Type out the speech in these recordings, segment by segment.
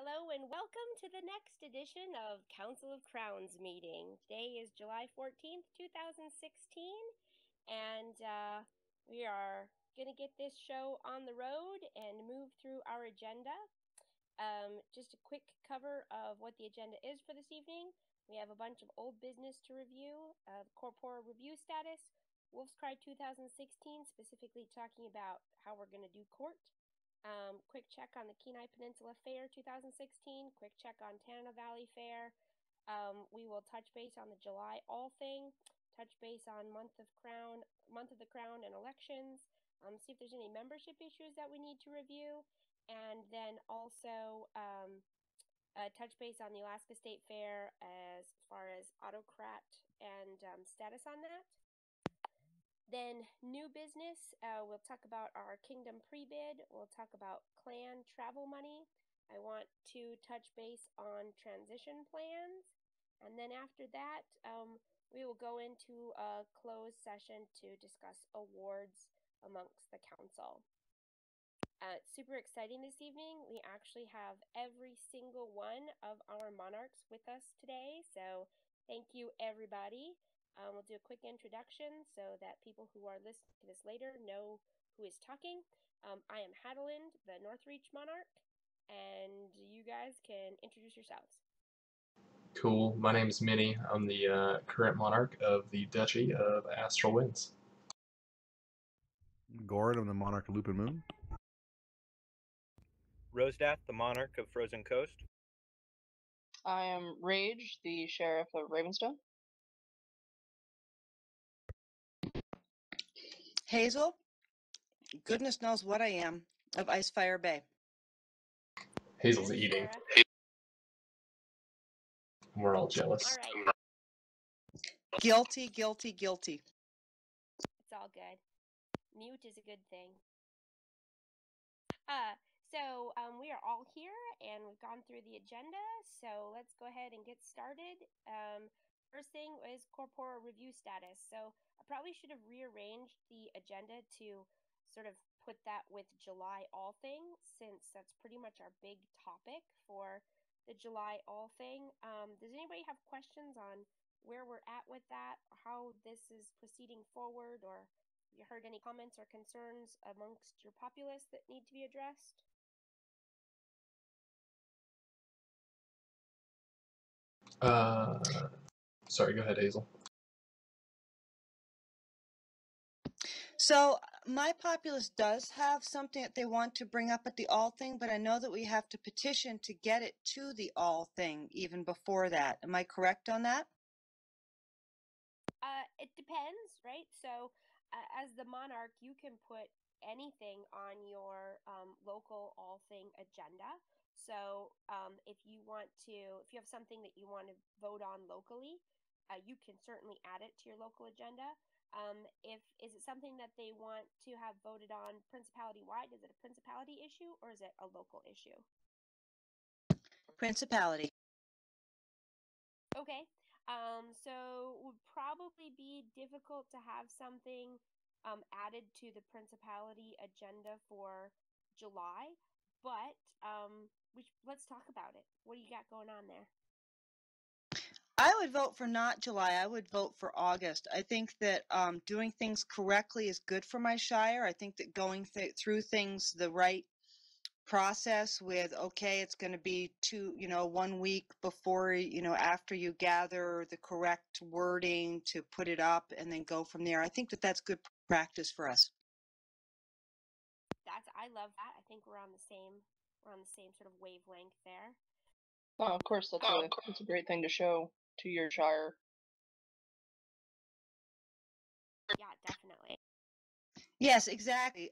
Hello and welcome to the next edition of Council of Crowns meeting. Today is July 14th, 2016, and we are going to get this show on the road and move through our agenda. Just a quick cover of what the agenda is for this evening. We have a bunch of old business to review, corpora review status, Wolf's Cry 2016, specifically talking about how we're going to do court. Quick check on the Kenai Peninsula Fair 2016, quick check on Tanana Valley Fair. We will touch base on the July All Thing, touch base on Month of the Crown and elections, see if there's any membership issues that we need to review, and then also touch base on the Alaska State Fair as far as Autocrat and status on that. Then new business, we'll talk about our Kingdom pre-bid, we'll talk about clan travel money. I want to touch base on transition plans. And then after that, we will go into a closed session to discuss awards amongst the council. Super exciting this evening. We actually have every single one of our monarchs with us today. So thank you, everybody. We'll do a quick introduction so that people who are listening to this later know who is talking. I am Hadalind, the Northreach Monarch, and you guys can introduce yourselves. Cool. My name is Minnie. I'm the current monarch of the Duchy of Astral Winds. Goran, I'm the monarch of Lupin Moon. Rosedath, the monarch of Frozen Coast. I am Rage, the sheriff of Ravenstone. Hazel, goodness knows what I am, of Icefire Bay. Hazel's eating. We're all jealous. All right. Guilty, guilty, guilty. It's all good. Mute is a good thing. So we are all here and we've gone through the agenda. So let's go ahead and get started. First thing is corpora review status. So I probably should have rearranged the agenda to sort of put that with July All Thing, since that's pretty much our big topic for the July All Thing. Does anybody have questions on where we're at with that, how this is proceeding forward, or have you heard any comments or concerns amongst your populace that need to be addressed? Sorry, go ahead, Hazel. So my populace does have something that they want to bring up at the All Thing, but I know that we have to petition to get it to the All Thing even before that. Am I correct on that? It depends, right? So as the monarch, you can put anything on your local All Thing agenda. So if you have something that you want to vote on locally, you can certainly add it to your local agenda. Is it something that they want to have voted on principality-wide? Is it a principality issue or is it a local issue? Principality. Okay. So it would probably be difficult to have something added to the principality agenda for July, but let's talk about it. What do you got going on there? I would vote for not July. I would vote for August. I think that doing things correctly is good for my shire. I think that going through things the right process with, okay, it's going to be 1 week before, after you gather the correct wording to put it up and then go from there. I think that that's good practice for us. I love that. I think we're on the same sort of wavelength there. Oh, of course, that's a great thing to show to your shire. Yeah, definitely. Yes, exactly.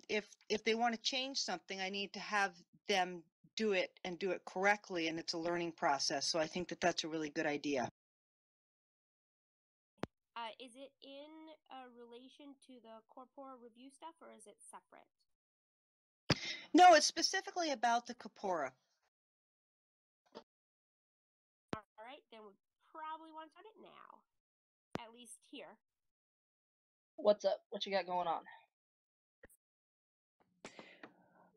If they want to change something, I need to have them do it and do it correctly, and it's a learning process. So I think that that's a really good idea. Is it in relation to the corpora review stuff, or is it separate? No, it's specifically about the corpora. All right, then we probably want to start it now, at least here. What's up? What you got going on?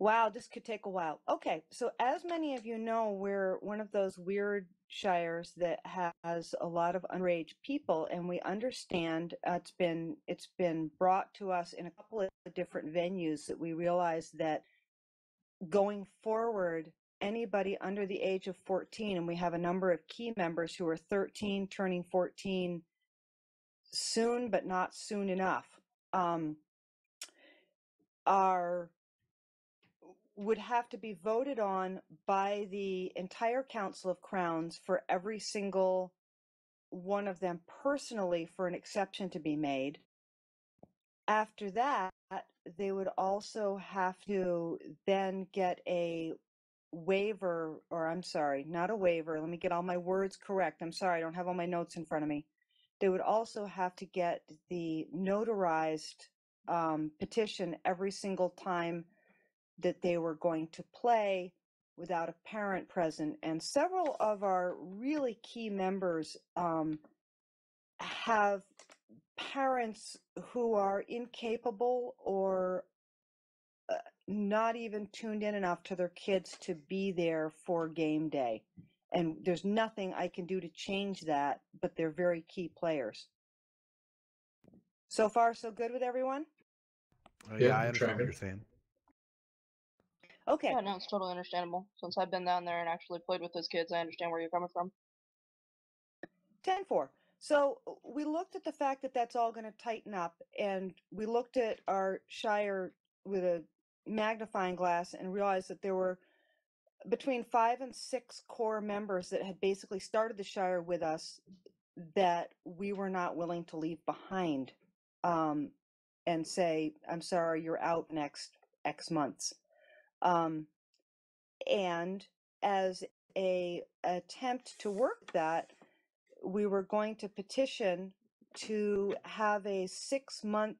Wow, this could take a while. Okay, so as many of you know, we're one of those weird shires that has a lot of underage people, and we understand it's been brought to us in a couple of different venues that we realize that going forward, anybody under the age of 14, and we have a number of key members who are 13, turning 14 soon, but not soon enough, would have to be voted on by the entire Council of Crowns for every single one of them personally for an exception to be made. After that, they would also have to then get a waiver, or I'm sorry, not a waiver. Let me get all my words correct. I'm sorry, I don't have all my notes in front of me. They would also have to get the notarized petition every single time that they were going to play without a parent present. And several of our really key members have parents who are incapable or not even tuned in enough to their kids to be there for game day. And there's nothing I can do to change that, but they're very key players. So far, so good with everyone? Yeah, I understand what you're saying. Okay. Yeah, no, it's totally understandable. Since I've been down there and actually played with those kids, I understand where you're coming from. 10-4. So we looked at the fact that that's all going to tighten up, and we looked at our shire with a magnifying glass and realized that there were between 5 and 6 core members that had basically started the shire with us that we were not willing to leave behind and say, I'm sorry, you're out next X months. And as a attempt to work that, we were going to petition to have a 6-month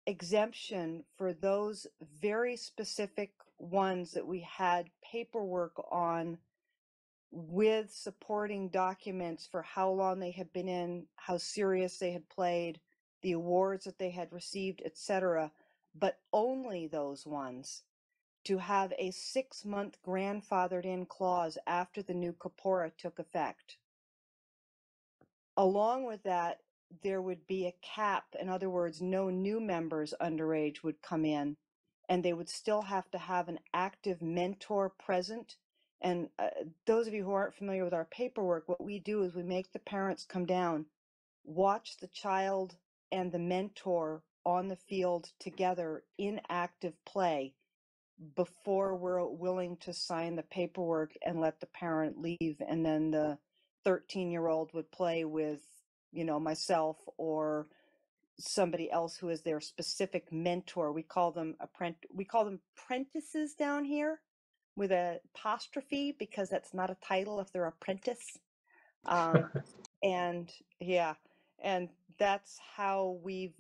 exemption for those very specific ones that we had paperwork on with supporting documents for how long they had been in, how serious they had played, the awards that they had received, etc., but only those ones, to have a 6-month grandfathered in clause after the new Corpora took effect. Along with that, there would be a cap. In other words, no new members underage would come in, and they would still have to have an active mentor present. And those of you who aren't familiar with our paperwork, what we do is we make the parents come down, watch the child and the mentor on the field together in active play before we're willing to sign the paperwork and let the parent leave. And then the 13-year-old would play with, myself or somebody else who is their specific mentor. We call them apprentices down here with a apostrophe because that's not a title if they're apprentice. And yeah, and that's how we've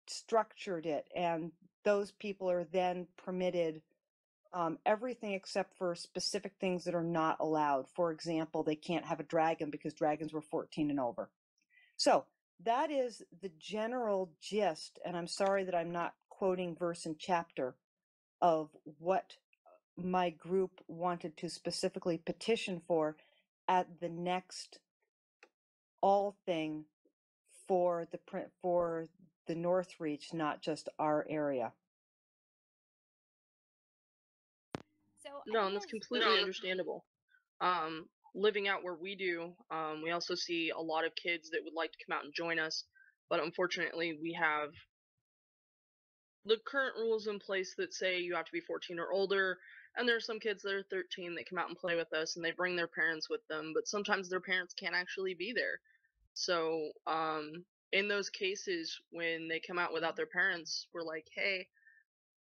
structured it. And those people are then permitted everything except for specific things that are not allowed. For example, they can't have a dragon because dragons were 14 and over. So that is the general gist, and I'm sorry that I'm not quoting verse and chapter of what my group wanted to specifically petition for at the next all thing for the North Reach, not just our area. So No, and that's completely understandable. Living out where we do, we also see a lot of kids that would like to come out and join us, but unfortunately we have the current rules in place that say you have to be 14 or older, and there are some kids that are 13 that come out and play with us and they bring their parents with them, but sometimes their parents can't actually be there. So in those cases when they come out without their parents, we're like, hey,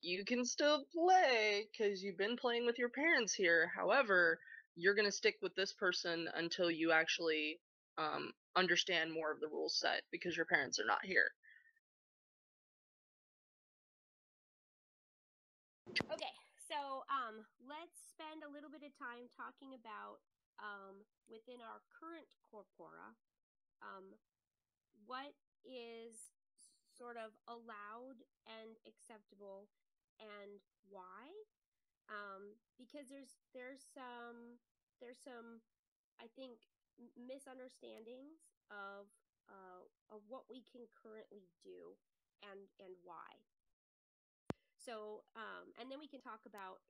you can still play because you've been playing with your parents here. However, you're going to stick with this person until you actually understand more of the rules set because your parents are not here. Okay, so let's spend a little bit of time talking about within our current corpora, what is sort of allowed and acceptable and why. because there's some I think misunderstandings of what we can currently do and why. So and then we can talk about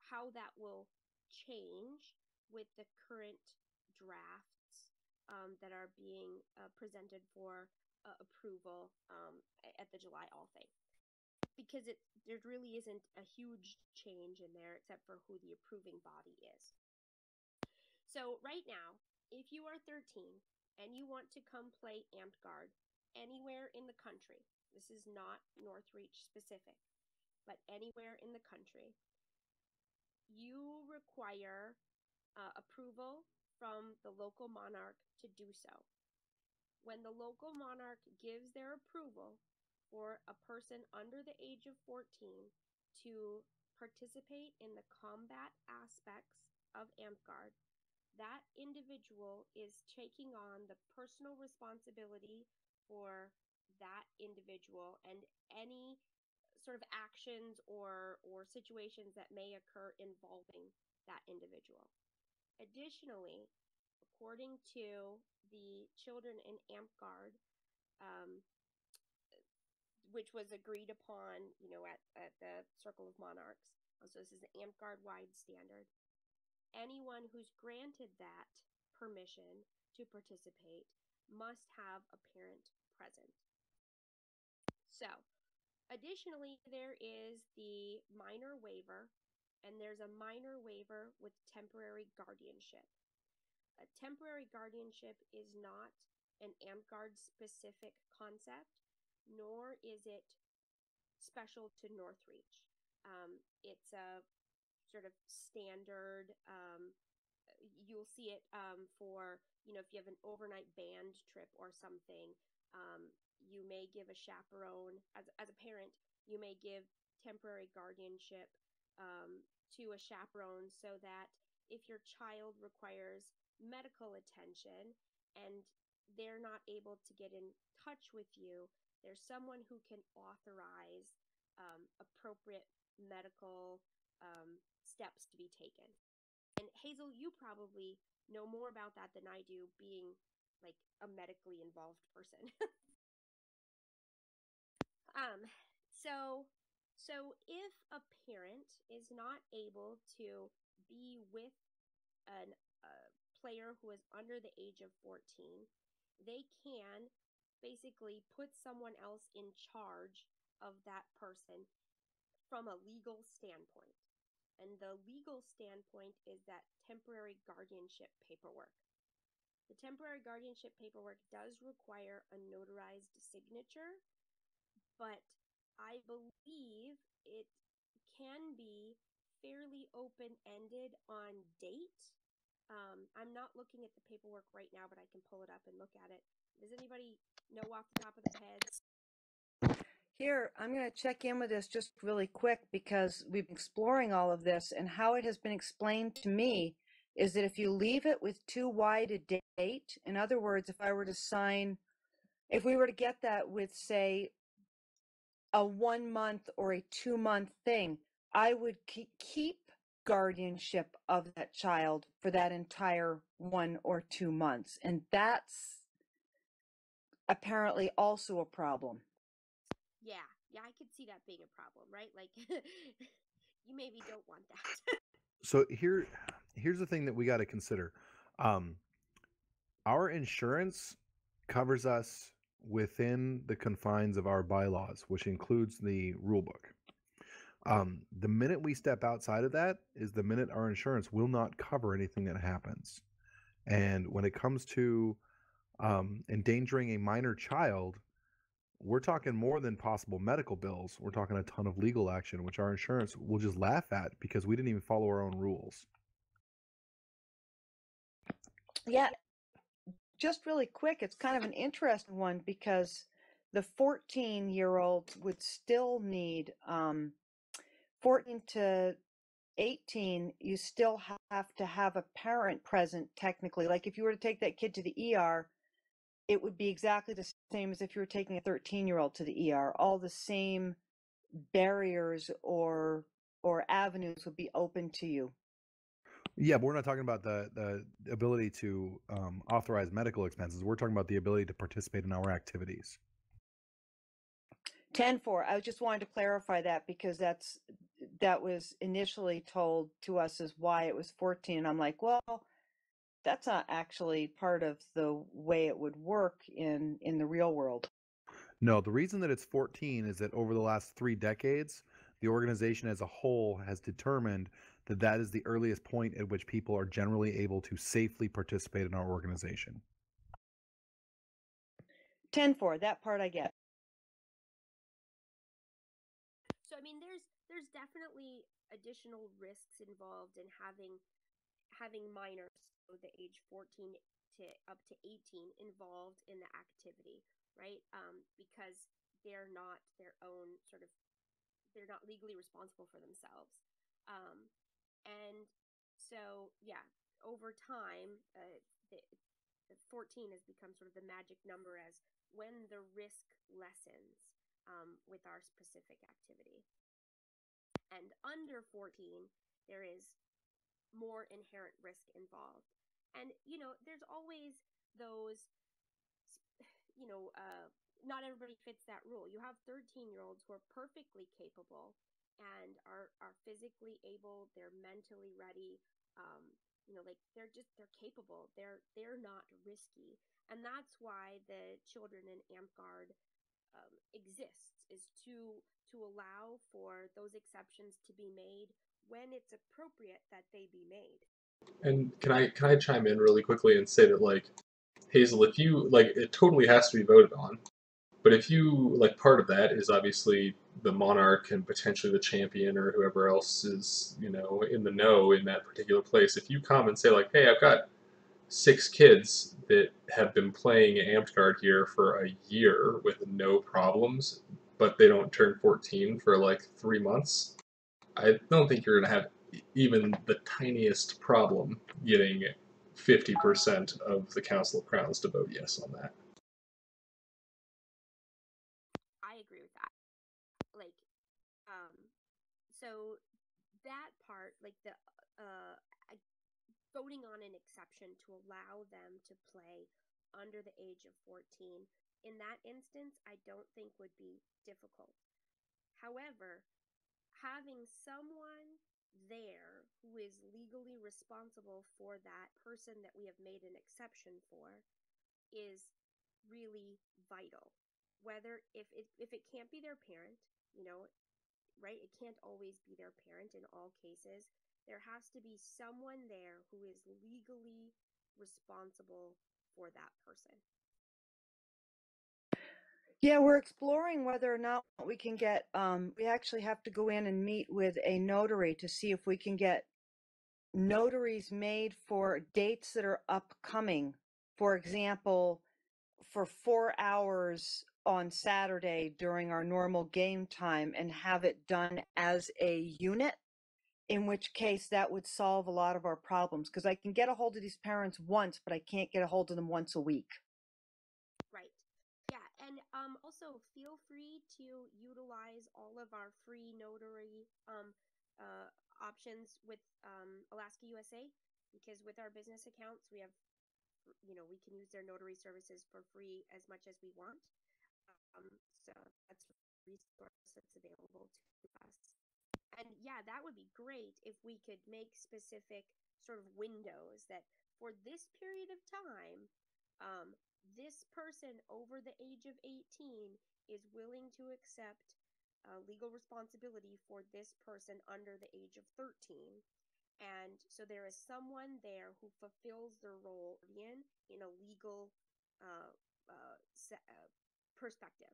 how that will change with the current drafts that are being presented for approval at the July All Thing. Because there really isn't a huge change in there except for who the approving body is. So right now, if you are 13 and you want to come play Amtgard anywhere in the country, this is not Northreach specific, but anywhere in the country, you require approval from the local monarch to do so. When the local monarch gives their approval for a person under the age of 14 to participate in the combat aspects of Amtgard, that individual is taking on the personal responsibility for that individual and any sort of actions or situations that may occur involving that individual. Additionally, according to the Children in Amtgard, which was agreed upon, at the Circle of Monarchs, so this is the Amtgard-wide standard, anyone who's granted that permission to participate must have a parent present. So, additionally, there is the minor waiver, and there's a minor waiver with temporary guardianship. A temporary guardianship is not an Amtgard-specific concept, nor is it special to Northreach. It's a sort of standard, you'll see it for, if you have an overnight band trip or something, you may give a chaperone, as a parent, you may give temporary guardianship to a chaperone so that if your child requires medical attention and they're not able to get in touch with you, there's someone who can authorize appropriate medical steps to be taken. And Hazel, you probably know more about that than I do, being like a medically involved person. So if a parent is not able to be with a player who is under the age of 14, they can basically put someone else in charge of that person from a legal standpoint. And the legal standpoint is that temporary guardianship paperwork. The temporary guardianship paperwork does require a notarized signature, but I believe it can be fairly open-ended on date. I'm not looking at the paperwork right now, but I can pull it up and look at it. Does anybody know off the top of their heads? Here, I'm going to check in with this just really quick because we've been exploring all of this, and how it has been explained to me is that if you leave it with too wide a date, in other words, if we were to get that with, say, a 1 month or a 2 month thing, I would keep guardianship of that child for that entire 1 or 2 months. And that's apparently also a problem. Yeah, I could see that being a problem, right? Like, you maybe don't want that. So here's the thing that we got to consider. Our insurance covers us within the confines of our bylaws, which includes the rule book. The minute we step outside of that is the minute our insurance will not cover anything that happens. And when it comes to endangering a minor child, we're talking more than possible medical bills. We're talking a ton of legal action, which our insurance will just laugh at because we didn't even follow our own rules. Yeah, just really quick, it's kind of an interesting one because the 14-year-olds would still need 14 to 18, you still have to have a parent present technically. Like if you were to take that kid to the ER, it would be exactly the same as if you were taking a 13-year-old to the ER. All the same barriers or or avenues would be open to you. Yeah, but we're not talking about the ability to authorize medical expenses. We're talking about the ability to participate in our activities. 10-4. I just wanted to clarify that because that was initially told to us as why it was 14. And I'm like, well, that's not actually part of the way it would work in the real world. No, the reason that it's 14 is that over the last 3 decades, the organization as a whole has determined that that is the earliest point at which people are generally able to safely participate in our organization. 10-4. That part I get. So I mean, there's definitely additional risks involved in having minors, so the age 14 to up to 18, involved in the activity, right? Because they're not their own they're not legally responsible for themselves. And so, yeah, over time, the 14 has become sort of the magic number as when the risk lessens with our specific activity. And under 14, there is more inherent risk involved. And, there's always those, not everybody fits that rule. You have 13-year-olds who are perfectly capable and are physically able, they're mentally ready, they're capable, they're not risky. And that's why the children in AmpGuard exists, is to allow for those exceptions to be made when it's appropriate that they be made. And can I chime in really quickly and say that, like, Hazel, if you, like, it totally has to be voted on, but if you, like, part of that is obviously the monarch and potentially the champion or whoever else is, in the know in that particular place, if you come and say, like, hey, I've got 6 kids that have been playing AmpGuard here for a year with no problems, but they don't turn 14 for like 3 months, I don't think you're going to have even the tiniest problem getting 50% of the Council of Crowns to vote yes on that. I agree with that. Like, so that part, like the voting on an exception to allow them to play under the age of 14, in that instance, I don't think would be difficult. However, having someone there who is legally responsible for that person that we have made an exception for is really vital. Whether if it can't be their parent, right? It can't always be their parent in all cases. There has to be someone there who is legally responsible for that person. Yeah, we're exploring whether or not we can get, we actually have to go in and meet with a notary to see if we can get notaries made for dates that are upcoming. For example, for 4 hours on Saturday during our normal game time and have it done as a unit, in which case that would solve a lot of our problems because I can get a hold of these parents once, but I can't get a hold of them once a week. Right. Yeah, and also feel free to utilize all of our free notary options with Alaska USA, because with our business accounts, we have, we can use their notary services for free as much as we want. So that's a resource that's available to us. And yeah, that would be great if we could make specific sort of windows that for this period of time, this person over the age of 18 is willing to accept legal responsibility for this person under the age of 13. And so there is someone there who fulfills their role in a legal perspective.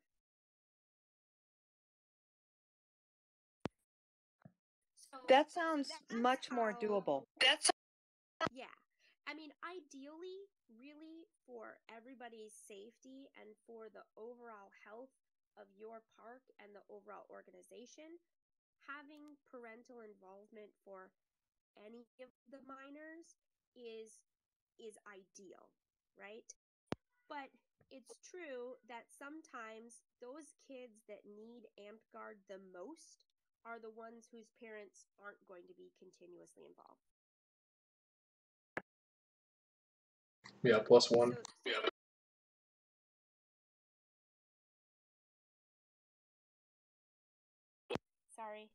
So that sounds much more doable. Yeah. I mean, ideally, really, for everybody's safety and for the overall health of your park and the overall organization, having parental involvement for any of the minors is ideal, right? But it's true that sometimes those kids that need AmpGuard the most are the ones whose parents aren't going to be continuously involved. Yeah, +1. Sorry.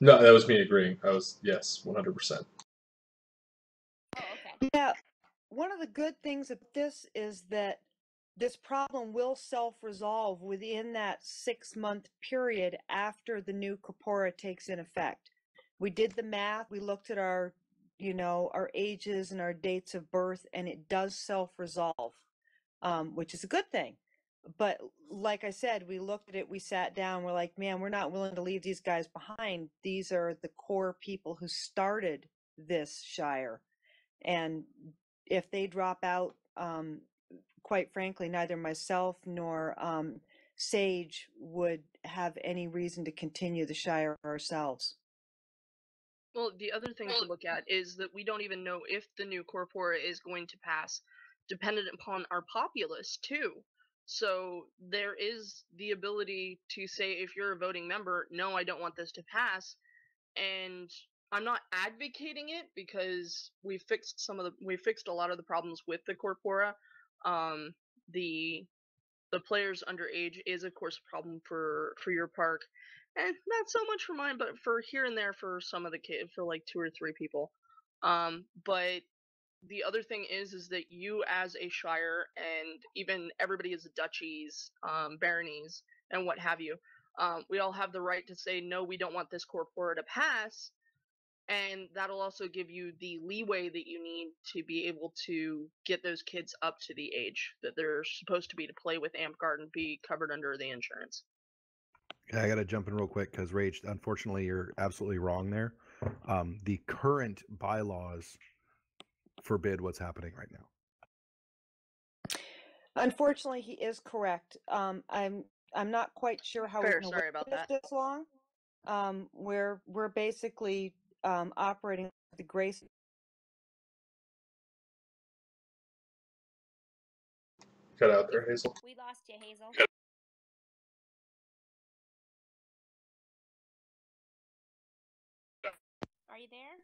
No, that was me agreeing. I was, yes, 100%. Oh, okay. Yeah, one of the good things of this is that this problem will self-resolve within that 6-month period after the new corpora takes in effect. We did the math, we looked at our, our ages and our dates of birth, and it does self-resolve, which is a good thing. But like I said, we looked at it, we sat down, we're like, man, we're not willing to leave these guys behind. These are the core people who started this shire. And if they drop out, quite frankly, neither myself nor Sage would have any reason to continue the shire ourselves. Well, the other thing to look at is that we don't even know if the new corpora is going to pass, dependent upon our populace too. So there is the ability to say, if you're a voting member, no, I don't want this to pass. And I'm not advocating it because we fixed a lot of the problems with the corpora. The players underage is of course a problem for your park, and not so much for mine, but for here and there for some of the kids, for like 2 or 3 people. But the other thing is that you as a shire, and even everybody as duchies, baronies, and what have you, we all have the right to say, no, we don't want this corpora to pass. And that'll also give you the leeway that you need to be able to get those kids up to the age that they're supposed to be to play with Amtgard and be covered under the insurance. Yeah, I got to jump in real quick because Rach, unfortunately, you're absolutely wrong there. The current bylaws forbid what's happening right now. Unfortunately, he is correct. I'm not quite sure how Fair, we're going sorry to about wait that. this long. We're basically operating the grace. Cut out there, Hazel. We lost you, Hazel. Are you there?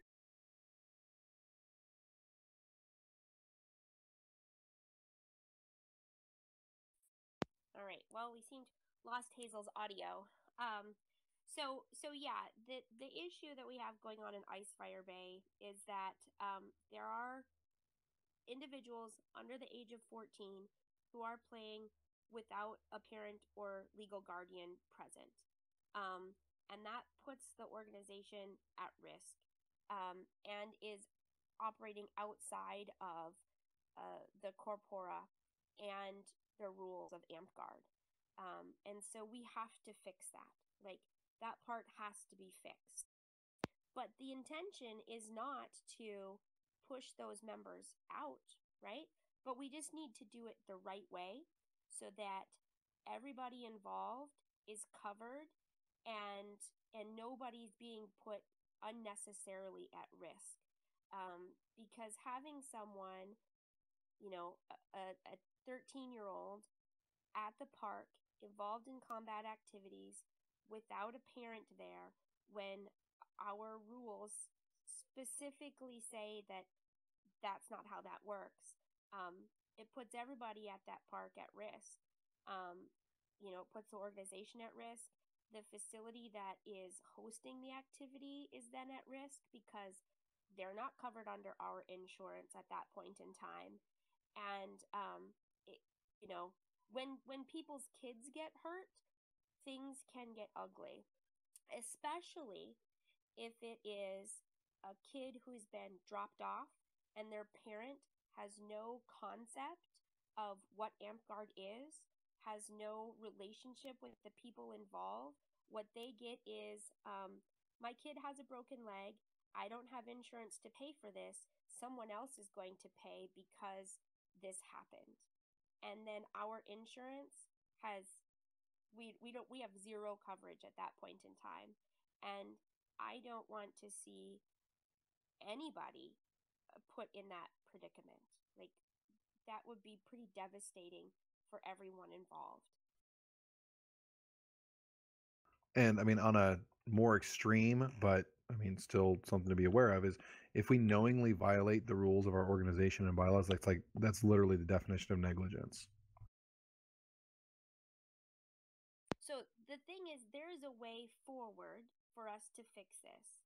All right. Well, we seemed lost Hazel's audio. So yeah, the issue that we have going on in Icefire Bay is that there are individuals under the age of 14 who are playing without a parent or legal guardian present. And that puts the organization at risk, and is operating outside of the corpora and the rules of Amtgard. And so we have to fix that. Like, that part has to be fixed. But the intention is not to push those members out, right? But we just need to do it the right way so that everybody involved is covered, and nobody's being put unnecessarily at risk. Because having someone, a 13-year-old at the park involved in combat activities without a parent there, when our rules specifically say that that's not how that works, it puts everybody at that park at risk. It puts the organization at risk. The facility that is hosting the activity is then at risk because they're not covered under our insurance at that point in time. And when people's kids get hurt, things can get ugly, especially if it is a kid who's been dropped off and their parent has no concept of what Amtgard is, has no relationship with the people involved. What they get is, my kid has a broken leg. I don't have insurance to pay for this. Someone else is going to pay because this happened. And then our insurance we have zero coverage at that point in time. And I don't want to see anybody put in that predicament. Like, that would be pretty devastating for everyone involved. And I mean, on a more extreme, but I mean, still something to be aware of, is if we knowingly violate the rules of our organization and bylaws, that's literally the definition of negligence. So the thing is, there is a way forward for us to fix this.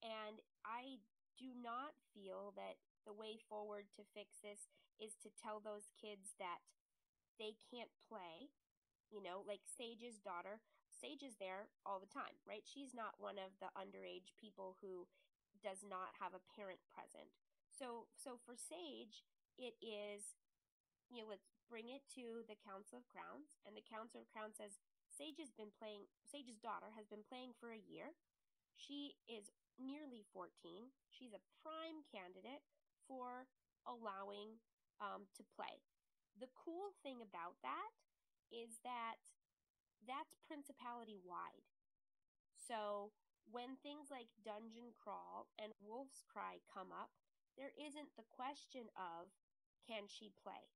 And I do not feel that the way forward to fix this is to tell those kids that they can't play. You know, like Sage's daughter. Sage is there all the time, right? She's not one of the underage people who does not have a parent present. So for Sage, it is, you know, let's bring it to the Council of Crowns, and the Council of Crowns says Sage's daughter has been playing for a year. She is nearly 14. She's a prime candidate for allowing to play. The cool thing about that is that that's principality wide. So when things like Dungeon Crawl and Wolf's Cry come up, there isn't the question of, can she play?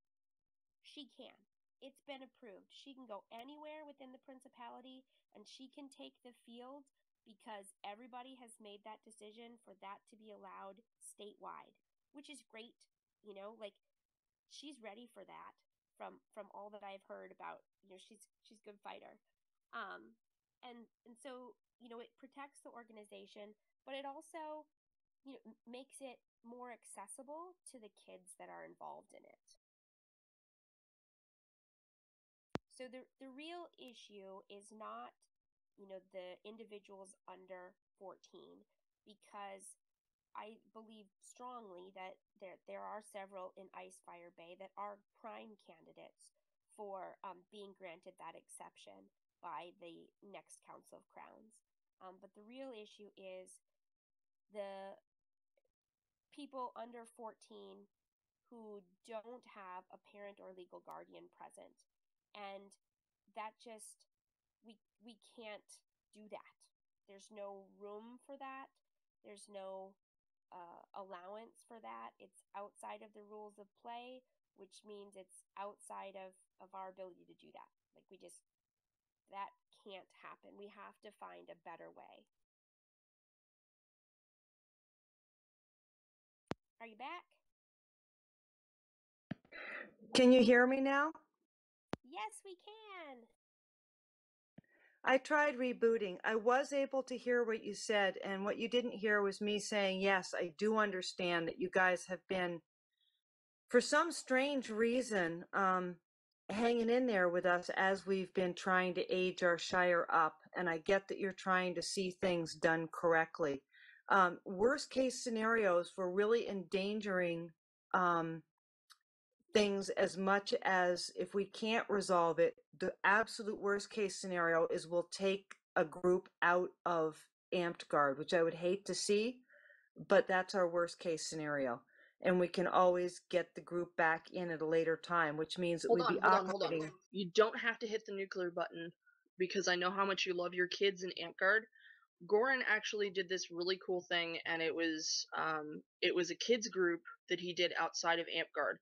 She can. It's been approved. She can go anywhere within the principality, and she can take the field because everybody has made that decision for that to be allowed statewide, which is great. You know, like, she's ready for that from all that I've heard about. You know, she's a good fighter. And so, you know, it protects the organization, but it also, you know, makes it more accessible to the kids that are involved in it. So the real issue is not, you know, the individuals under 14, because I believe strongly that there are several in Icefire Bay that are prime candidates for being granted that exception by the next Council of Crowns. But the real issue is the people under 14 who don't have a parent or legal guardian present. And that just, we can't do that. There's no room for that. There's no allowance for that. It's outside of the rules of play, which means it's outside of our ability to do that. Like, that can't happen. We have to find a better way. Are you back? Can you hear me now? Yes, we can. I tried rebooting. I was able to hear what you said, and what you didn't hear was me saying, yes, I do understand that you guys have been, for some strange reason, hanging in there with us as we've been trying to age our Shire up. And I get that you're trying to see things done correctly. Worst case scenarios, we're really endangering things as much as, if we can't resolve it, the absolute worst case scenario is we'll take a group out of Amped Guard, which I would hate to see, but that's our worst case scenario. And we can always get the group back in at a later time, which means that we'd be operating. Hold on. You don't have to hit the nuclear button, because I know how much you love your kids in Amped Guard. Goran actually did this really cool thing, and it was a kids group that he did outside of Amped Guard.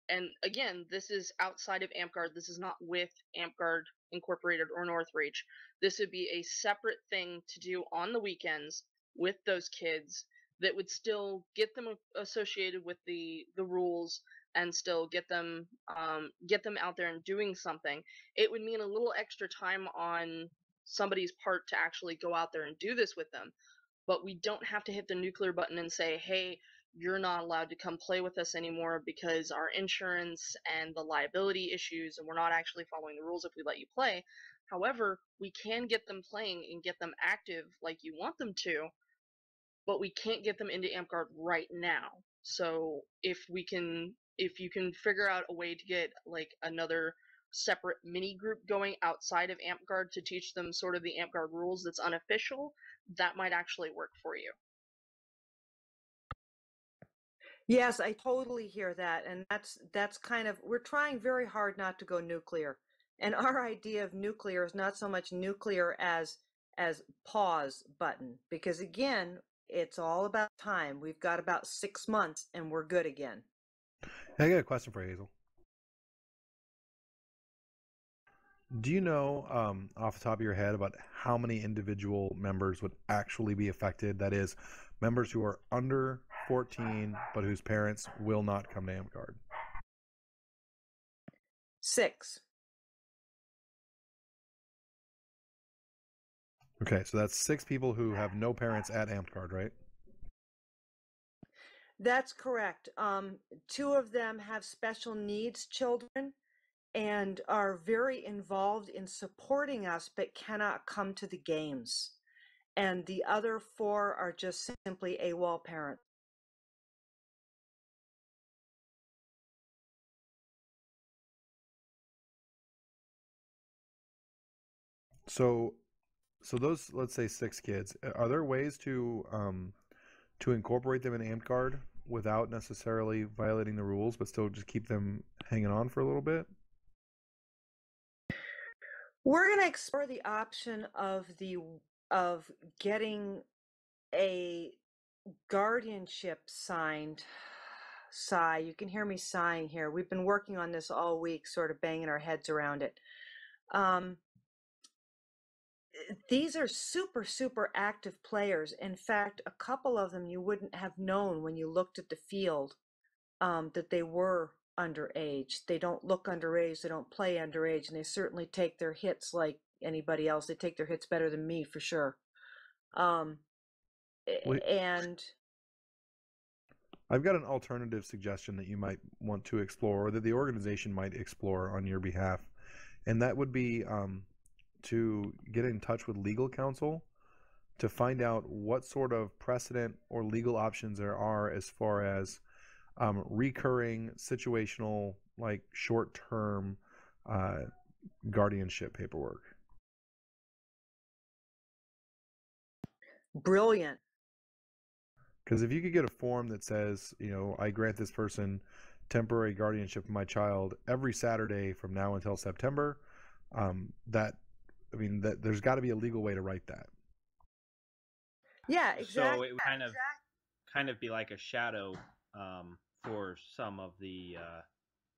And again, this is outside of Amped Guard. This is not with Amped Guard Incorporated or Northreach. This would be a separate thing to do on the weekends with those kids that would still get them associated with the rules and still get them out there and doing something. It would mean a little extra time on somebody's part to actually go out there and do this with them. But we don't have to hit the nuclear button and say, hey, you're not allowed to come play with us anymore because our insurance and the liability issues, and we're not actually following the rules if we let you play. However, we can get them playing and get them active like you want them to, but we can't get them into Amped Guard right now. So if you can figure out a way to get like another separate mini group going outside of Amped Guard to teach them sort of the Amped Guard rules that's unofficial, that might actually work for you. Yes, I totally hear that. And that's kind of, we're trying very hard not to go nuclear. And our idea of nuclear is not so much nuclear as pause button, because again, it's all about time. We've got about 6 months and we're good again. I got a question for Hazel. Do you know off the top of your head about how many individual members would actually be affected? That is, members who are under 14 but whose parents will not come to AmCard. 6. Okay, so that's 6 people who have no parents at AmCard, right? That's correct. 2 of them have special needs children and are very involved in supporting us but cannot come to the games. And the other 4 are just simply AWOL parents. So those, let's say 6 kids, are there ways to incorporate them in AmCard without necessarily violating the rules, but still just keep them hanging on for a little bit? We're going to explore the option of getting a guardianship signed. Sigh, you can hear me sighing here. We've been working on this all week, sort of banging our heads around it. These are super, super active players. In fact, a couple of them you wouldn't have known when you looked at the field that they were underage. They don't look underage, they don't play underage, and they certainly take their hits like anybody else. They take their hits better than me, for sure. And I've got an alternative suggestion that you might want to explore, or that the organization might explore on your behalf, and that would be to get in touch with legal counsel to find out what sort of precedent or legal options there are as far as recurring situational, like short-term guardianship paperwork. Brilliant. Because if you could get a form that says, I grant this person temporary guardianship of my child every Saturday from now until September, that there's got to be a legal way to write that. Yeah, exactly. So it would kind of be like a shadow for some of the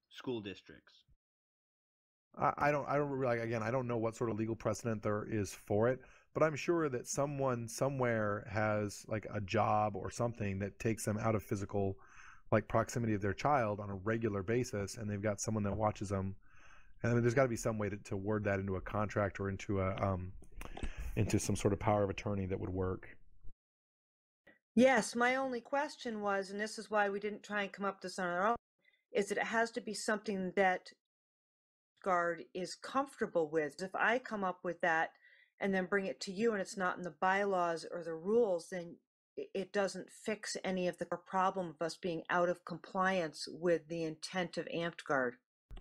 school districts. I don't really, again, I don't know what sort of legal precedent there is for it, but I'm sure that someone somewhere has like a job or something that takes them out of physical, like, proximity of their child on a regular basis, and they've got someone that watches them. And there's got to be some way to word that into a contract or into some sort of power of attorney that would work. Yes, my only question was, and this is why we didn't try and come up with this on our own, is that it has to be something that Guard is comfortable with. If I come up with that and then bring it to you and it's not in the bylaws or the rules, then it doesn't fix any of the problem of us being out of compliance with the intent of AmpedGuard.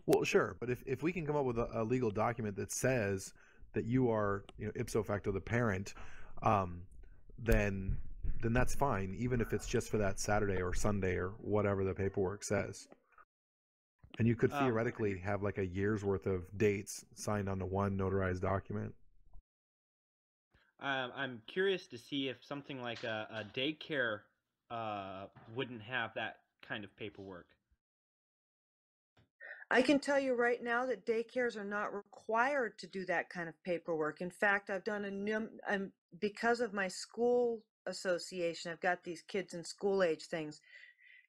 Well, sure, but if we can come up with a legal document that says that you are, ipso facto the parent, then that's fine, even if it's just for that Saturday or Sunday or whatever the paperwork says. And you could theoretically have like a year's worth of dates signed onto one notarized document. I'm curious to see if something like a daycare wouldn't have that kind of paperwork. I can tell you right now that daycares are not required to do that kind of paperwork. In fact, I've done because of my school association, I've got these kids in school age things.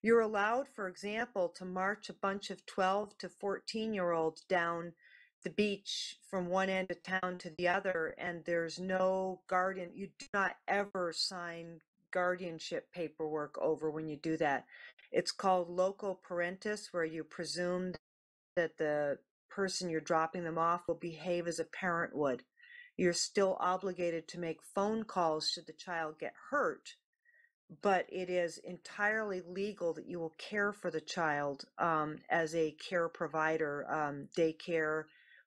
You're allowed, for example, to march a bunch of 12 to 14-year-olds down the beach from one end of town to the other, and there's no guardian. You do not ever sign guardianship paperwork over when you do that. It's called loco parentis, where you presume that the person you're dropping them off will behave as a parent would. You're still obligated to make phone calls should the child get hurt, but it is entirely legal that you will care for the child as a care provider, daycare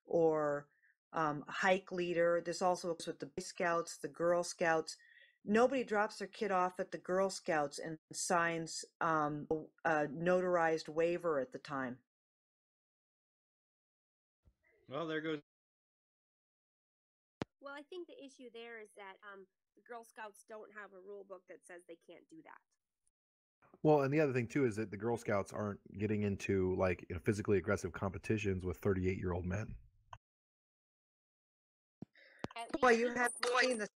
or hike leader. This also works with the Boy Scouts, the Girl Scouts. Nobody drops their kid off at the Girl Scouts and signs a notarized waiver at the time. Well, there goes. Well, I think the issue there is that the Girl Scouts don't have a rule book that says they can't do that. Well, and the other thing too is that the Girl Scouts aren't getting into like physically aggressive competitions with 38-year-old men. Boy, you have seen the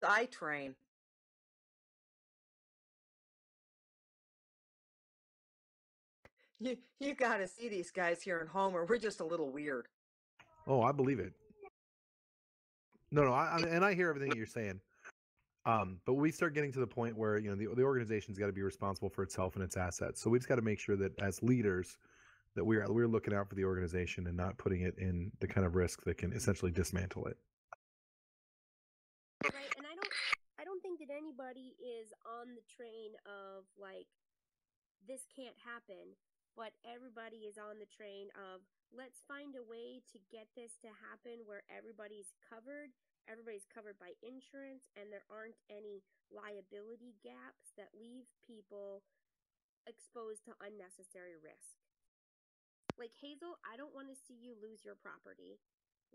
I train. You got to see these guys here in Homer. We're just a little weird. Oh, I believe it. No, I hear everything you're saying. But we start getting to the point where the organization's got to be responsible for itself and its assets. So we just got to make sure that as leaders, that we're looking out for the organization and not putting it in the kind of risk that can essentially dismantle it. Right, and I don't think that anybody is on the train of like this can't happen, but everybody is on the train of let's find a way to get this to happen where everybody's covered by insurance, and there aren't any liability gaps that leave people exposed to unnecessary risk. Like Hazel, I don't want to see you lose your property,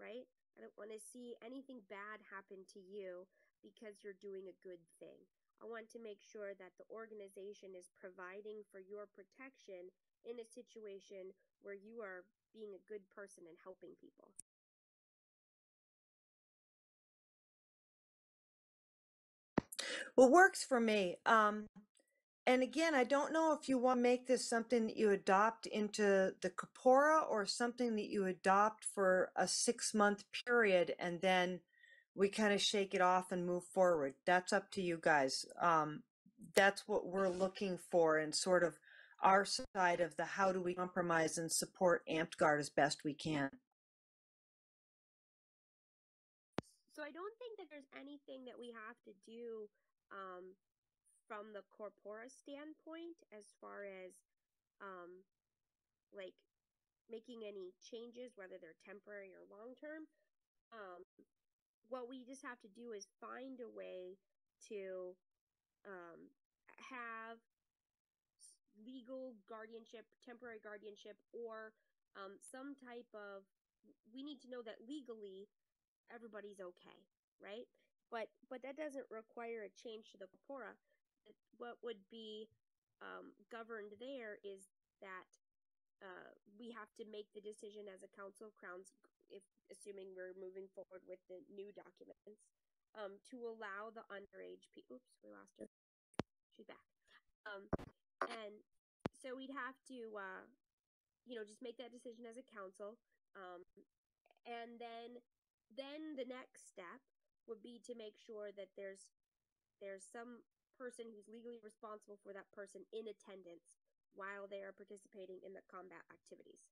right? I don't want to see anything bad happen to you because you're doing a good thing. I want to make sure that the organization is providing for your protection in a situation where you are being a good person and helping people. Well, works for me. And again, I don't know if you want to make this something that you adopt into the Corpora or something that you adopt for a 6-month period and then we kind of shake it off and move forward. That's up to you guys. That's what we're looking for in sort of our side of the how do we compromise and support Amtgard as best we can. So I don't think that there's anything that we have to do from the Corpora standpoint as far as like making any changes, whether they're temporary or long term. What we just have to do is find a way to have legal guardianship, temporary guardianship, or some type of. We need to know that legally everybody's okay, right? But that doesn't require a change to the Corpora. What would be governed there is that we have to make the decision as a Council of Crowns, if assuming we're moving forward with the new documents, to allow the underage people. Oops, we lost her. She's back. And so we'd have to, just make that decision as a council, and then the next step would be to make sure that there's some person who's legally responsible for that person in attendance while they are participating in the combat activities.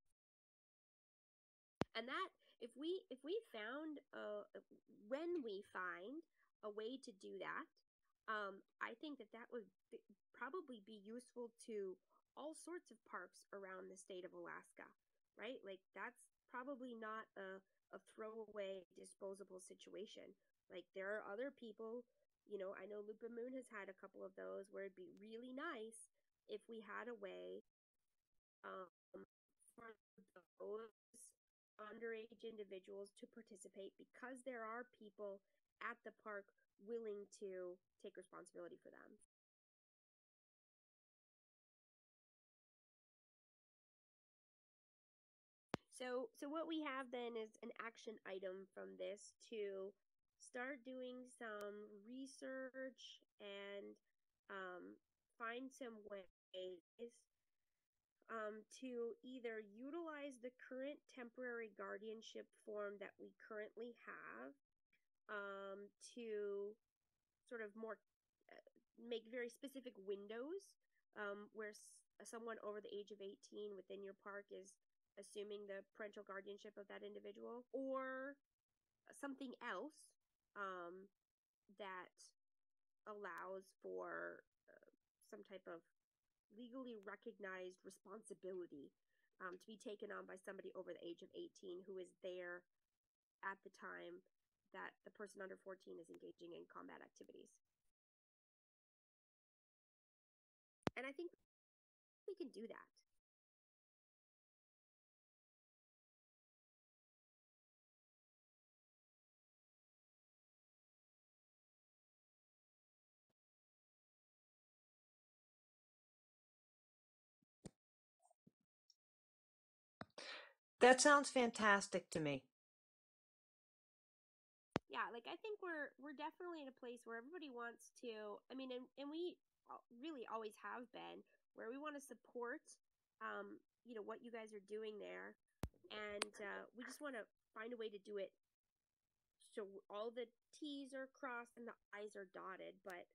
And that if we found when we find a way to do that, I think that would probably be useful to all sorts of parks around the state of Alaska, right? Like that's probably not a throwaway disposable situation. Like there are other people, I know Lupa Moon has had a couple of those where it'd be really nice if we had a way for those underage individuals to participate because there are people at the park willing to take responsibility for them. So what we have then is an action item from this to start doing some research and find some ways to either utilize the current temporary guardianship form that we currently have to sort of more make very specific windows where someone over the age of 18 within your park is assuming the parental guardianship of that individual, or something else that allows for some type of legally recognized responsibility to be taken on by somebody over the age of 18 who is there at the time that the person under 14 is engaging in combat activities. And I think we can do that. That sounds fantastic to me. Yeah, like I think we're definitely in a place where everybody wants to. I mean, and we really always have been, where we want to support, what you guys are doing there, and we just want to find a way to do it so all the T's are crossed and the I's are dotted. But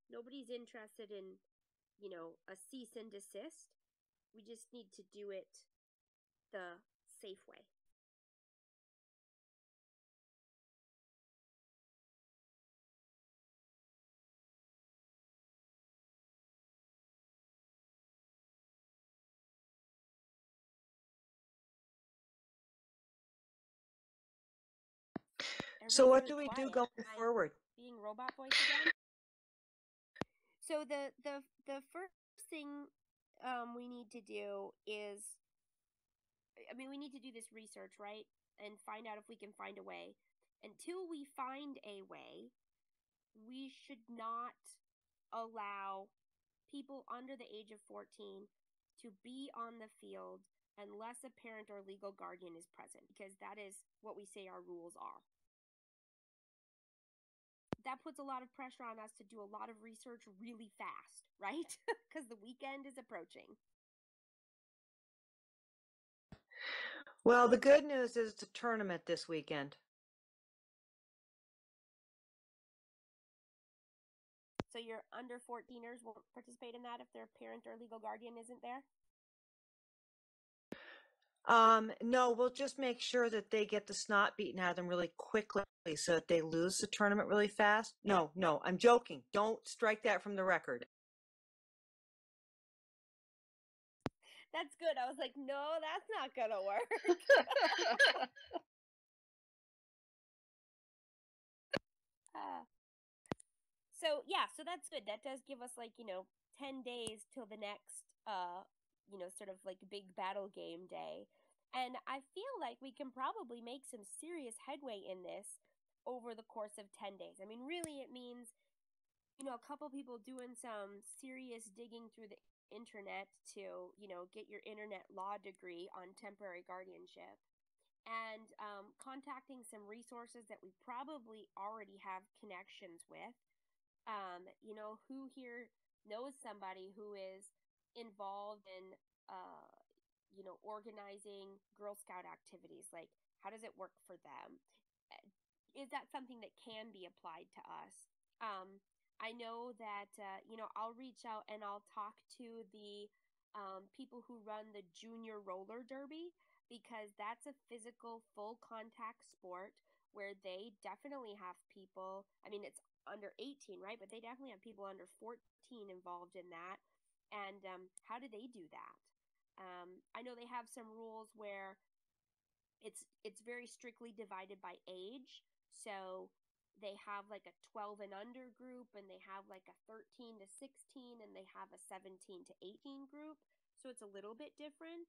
nobody's interested in, a cease and desist. We just need to do it the safe way. So what do we do going forward? Being robot voice again. So the first thing we need to do is, we need to do this research, right? And find out if we can find a way. Until we find a way, we should not allow people under the age of 14 to be on the field unless a parent or legal guardian is present, because that is what we say our rules are. That puts a lot of pressure on us to do a lot of research really fast, right? Because the weekend is approaching. Well, the good news is it's a tournament this weekend. So your under 14ers won't participate in that if their parent or legal guardian isn't there? No, we'll just make sure that they get the snot beaten out of them really quickly so that they lose the tournament really fast. No, I'm joking. Don't strike that from the record. That's good. I was like, no, that's not going to work. So that's good. That does give us 10 days till the next, sort of like big battle game day. And I feel like we can probably make some serious headway in this over the course of 10 days. I mean, really, it means, a couple people doing some serious digging through the internet to, get your internet law degree on temporary guardianship, and contacting some resources that we probably already have connections with. Who here knows somebody who is involved in, organizing Girl Scout activities? Like, how does it work for them? Is that something that can be applied to us? I know that, I'll reach out and I'll talk to the people who run the Junior Roller Derby, because that's a physical, full contact sport where they definitely have people. I mean, it's under 18, right? But they definitely have people under 14 involved in that. And how do they do that? I know they have some rules where it's very strictly divided by age. So they have like a 12 and under group, and they have like a 13 to 16, and they have a 17 to 18 group. So it's a little bit different,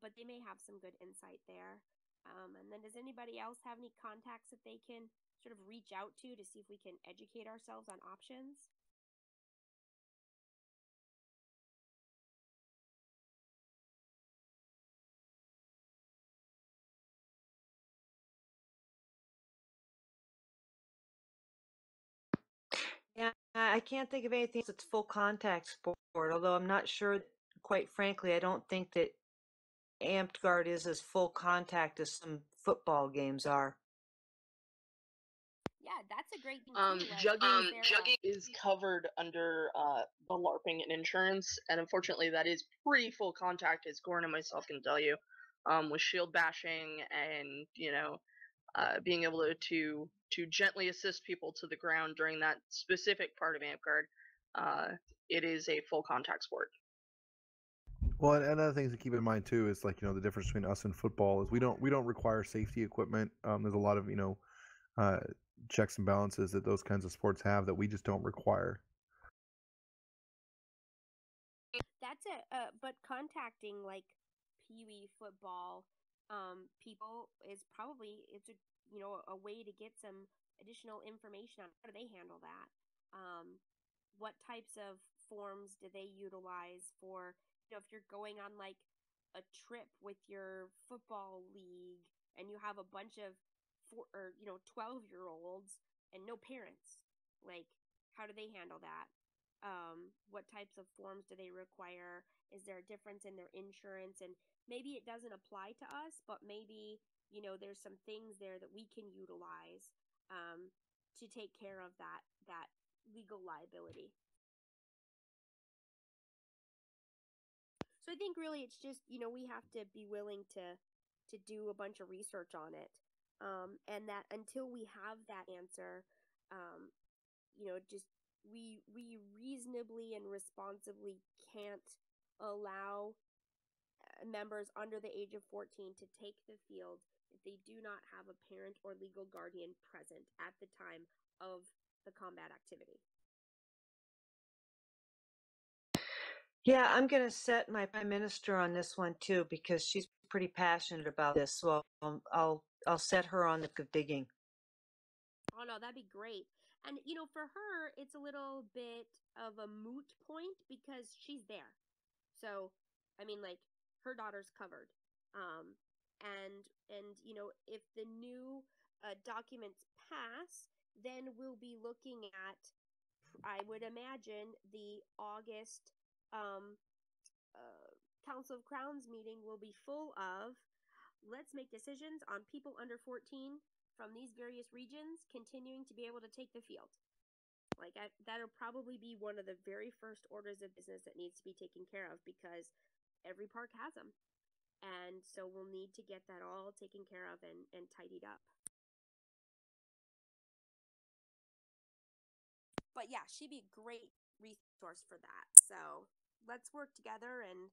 but they may have some good insight there. And then does anybody else have any contacts that they can sort of reach out to see if we can educate ourselves on options? Yeah, I can't think of anything that's full contact sport, although I'm not sure, quite frankly, I don't think that Amped Guard is as full contact as some football games are. Yeah, that's a great thing too. Jugging is covered under the LARPing and insurance, and unfortunately that is pretty full contact, as Goran and myself can tell you, with shield bashing and, being able to gently assist people to the ground during that specific part of Amp Guard. It is a full contact sport. Well, and other things to keep in mind too is like the difference between us and football is we don't require safety equipment. There's a lot of checks and balances that those kinds of sports have that we just don't require. That's but contacting like Pee-wee football people is probably, it's a way to get some additional information on how do they handle that. What types of forms do they utilize for, if you're going on like a trip with your football league and you have a bunch of 12-year-olds and no parents. Like, how do they handle that? What types of forms do they require? Is there a difference in their insurance? And maybe it doesn't apply to us, but maybe, there's some things there that we can utilize to take care of that legal liability. So I think really it's just, we have to be willing to do a bunch of research on it. And that until we have that answer, just we reasonably and responsibly can't allow members under the age of 14 to take the field if they do not have a parent or legal guardian present at the time of the combat activity. Yeah, I'm going to set my prime minister on this one too, because she's pretty passionate about this. So I'll set her on the digging. Oh no, that'd be great. And for her, it's a little bit of a moot point because she's there. So, I mean, like, her daughter's covered. And if the new documents pass, then we'll be looking at, I would imagine, the August Council of Crowns meeting will be full of, let's make decisions on people under 14 from these various regions continuing to be able to take the field. Like, that'll probably be one of the very first orders of business that needs to be taken care of, because every park has them. And so we'll need to get that all taken care of and tidied up. But yeah, she'd be a great resource for that. So let's work together and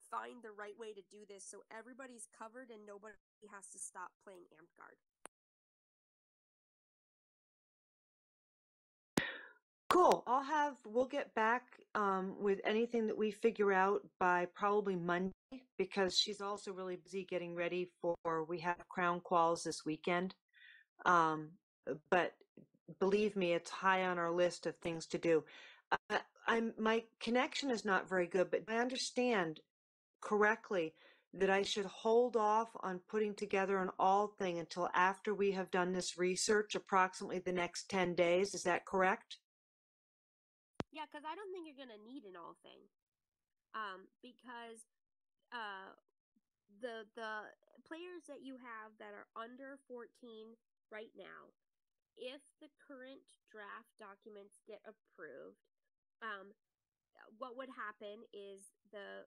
find the right way to do this so everybody's covered and nobody has to stop playing Amtgard. Cool. We'll get back with anything that we figure out by probably Monday, because she's also really busy getting ready we have Crown Quals this weekend. But believe me, it's high on our list of things to do. My connection is not very good, but I understand correctly that I should hold off on putting together an all thing until after we have done this research, approximately the next 10 days. Is that correct? Yeah, because I don't think you're going to need an all thing. Because the players that you have that are under 14 right now, if the current draft documents get approved, what would happen is the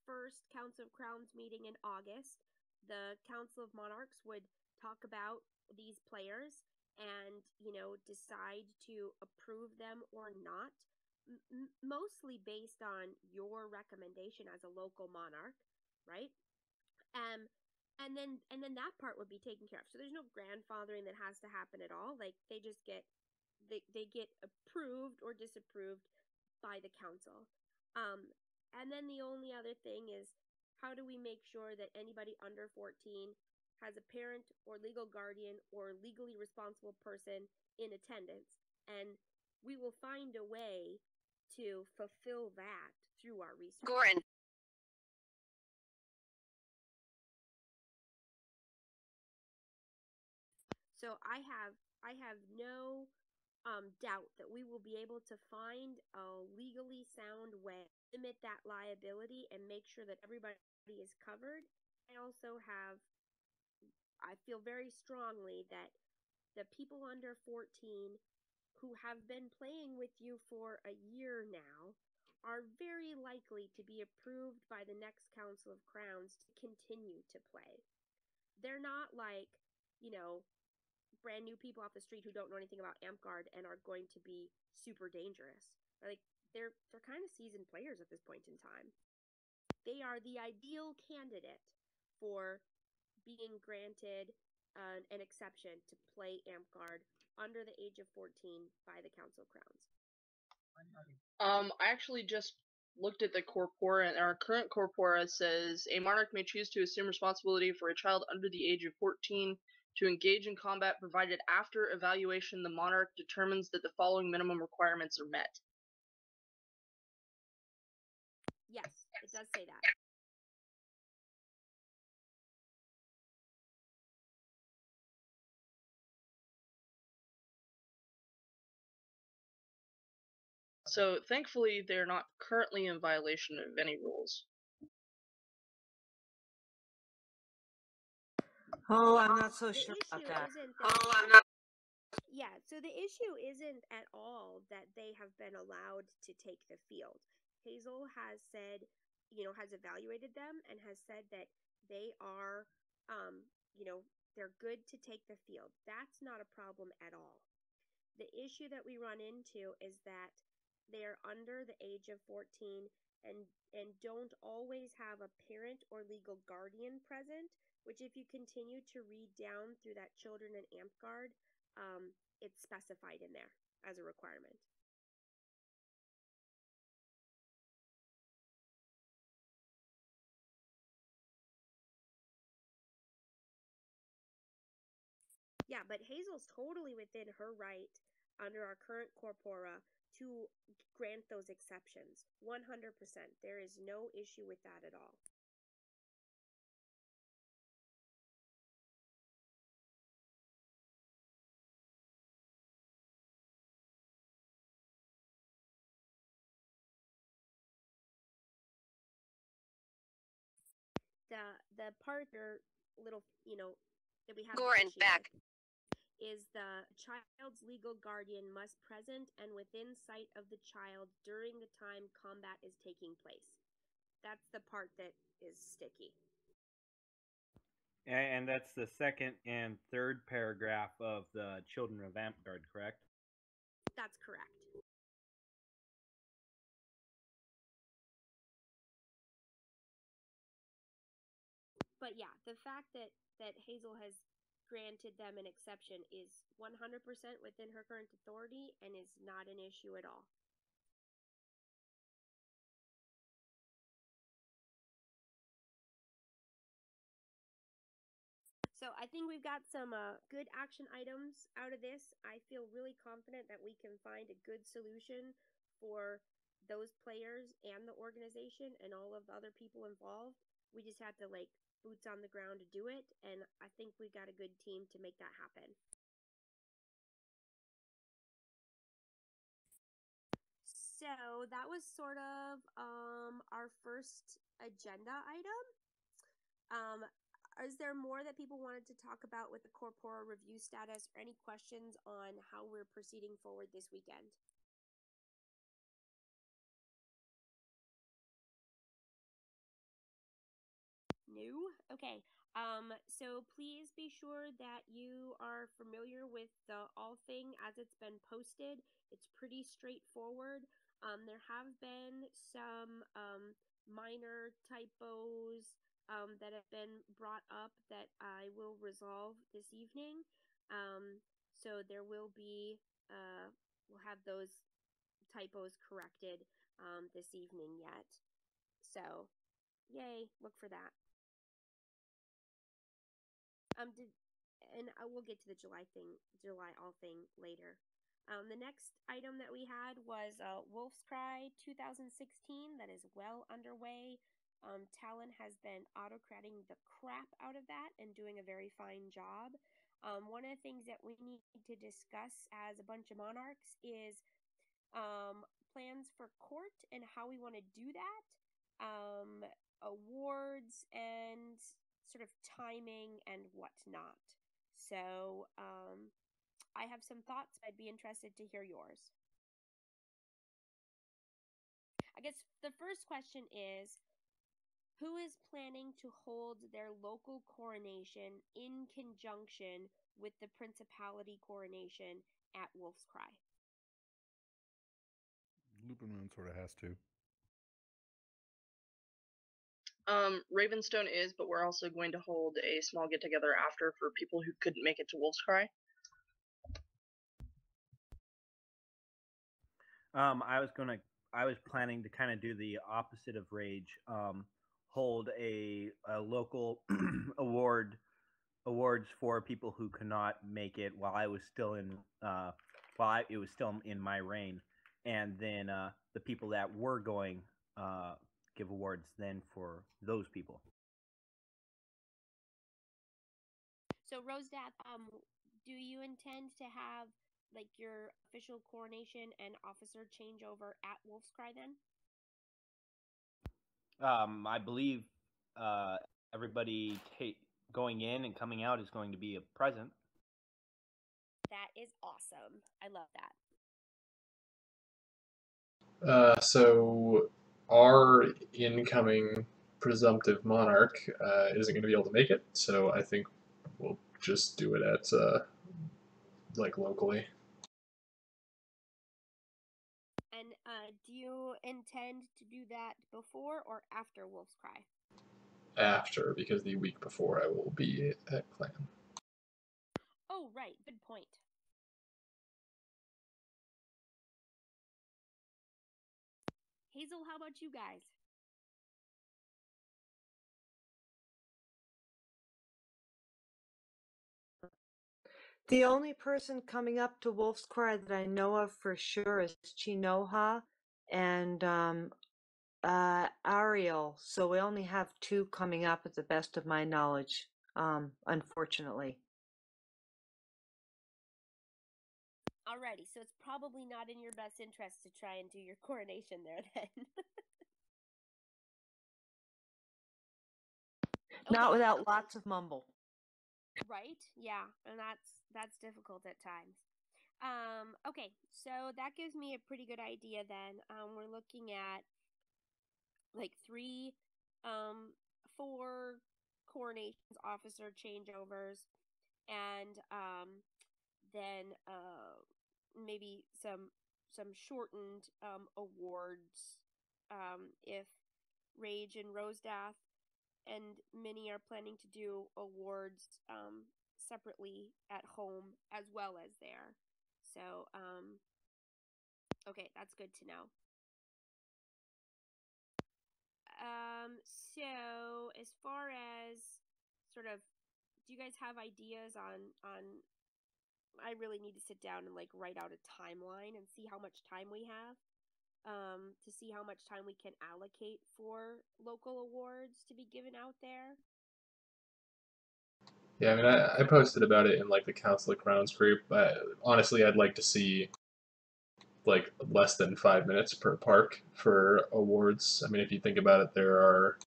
first Council of Crowns meeting in August, the Council of Monarchs would talk about these players and, decide to approve them or not, mostly based on your recommendation as a local monarch, right? And then that part would be taken care of. So there's no grandfathering that has to happen at all. Like, they just get they get approved or disapproved by the council. And then the only other thing is, how do we make sure that anybody under 14 has a parent or legal guardian or legally responsible person in attendance? And we will find a way to fulfill that through our research. Goran. So I have no doubt that we will be able to find a legally sound way to limit that liability and make sure that everybody is covered. I feel very strongly that the people under 14 who have been playing with you for a year now are very likely to be approved by the next Council of Crowns to continue to play. They're not like, brand new people off the street who don't know anything about Amtgard and are going to be super dangerous. Like, they're kind of seasoned players at this point in time. They are the ideal candidate for being granted an exception to play Amtgard under the age of 14 by the Council of Crowns. I actually just looked at the corpora, and our current corpora says a monarch may choose to assume responsibility for a child under the age of 14 to engage in combat, provided after evaluation the monarch determines that the following minimum requirements are met. Yes, it does say that. So thankfully, they're not currently in violation of any rules. Oh, I'm not so The sure about issue that. isn't that. Yeah, so the issue isn't at all that they have been allowed to take the field. Hazel has said, has evaluated them and has said that they are, they're good to take the field. That's not a problem at all. The issue that we run into is that they are under the age of 14 and don't always have a parent or legal guardian present, which if you continue to read down through that children and AMPGuard, it's specified in there as a requirement. Yeah, but Hazel's totally within her right under our current corpora to grant those exceptions. 100%. There is no issue with that at all. The partner little, that we have is the child's legal guardian must present and within sight of the child during the time combat is taking place. That's the part that is sticky. And that's the second and third paragraph of the Children of AMPGuard, correct? That's correct. But yeah, the fact that Hazel has granted them an exception is 100% within her current authority and is not an issue at all. So I think we've got some good action items out of this. I feel really confident that we can find a good solution for those players and the organization and all of the other people involved. We just have to boots on the ground to do it, and I think we got a good team to make that happen. So that was sort of our first agenda item. Is there more that people wanted to talk about with the corpora review status, or any questions on how we're proceeding forward this weekend? No? Okay. So please be sure that you are familiar with the all thing as it's been posted. It's pretty straightforward. There have been some minor typos that have been brought up that I will resolve this evening. So there will be, we'll have those typos corrected this evening yet. So, yay, look for that. And I will get to the July all thing later. The next item that we had was Wolf's Cry 2016. That is well underway. Talon has been autocrating the crap out of that and doing a very fine job. One of the things that we need to discuss as a bunch of monarchs is plans for court and how we want to do that. Awards and sort of timing and whatnot. So I have some thoughts. I'd be interested to hear yours. I guess the first question is, who is planning to hold their local coronation in conjunction with the principality coronation at Wolf's Cry? Lupin Moon sort of has to. Ravenstone is, but we're also going to hold a small get-together after for people who couldn't make it to Wolf's Cry. I was planning to kind of do the opposite of Rage. Hold a local awards for people who could not make it while I was still in it was still in my reign, and then the people that were going give awards then for those people. So Rosedath, do you intend to have like your official coronation and officer changeover at Wolf's Cry then? I believe everybody going in and coming out is going to be a present. That is awesome. I love that. So our incoming presumptive monarch isn't going to be able to make it, so I think we'll just do it at like locally. And do you intend to do that before or after Wolf's Cry? After, because the week before I will be at Clan. Oh, right. Good point. Hazel, how about you guys? The only person coming up to Wolf's Cry that I know of for sure is Chinoha and Ariel. So we only have two coming up at the best of my knowledge, unfortunately. Alrighty, so it's probably not in your best interest to try and do your coronation there then. Not Okay. without lots of mumble. Right? Yeah, and that's difficult at times. Okay, so that gives me a pretty good idea then. We're looking at like 4 coronations, officer changeovers, and then maybe some shortened awards if Rage and Rosedath and Minnie are planning to do awards separately at home as well as there. So, okay, that's good to know. So as far as sort of, do you guys have ideas on I really need to sit down and like write out a timeline and see how much time we have, to see how much time we can allocate for local awards to be given out there. Yeah, I mean, I posted about it in like the Council of Crowns group. Honestly, I'd like to see like less than 5 minutes per park for awards. I mean, if you think about it, there are,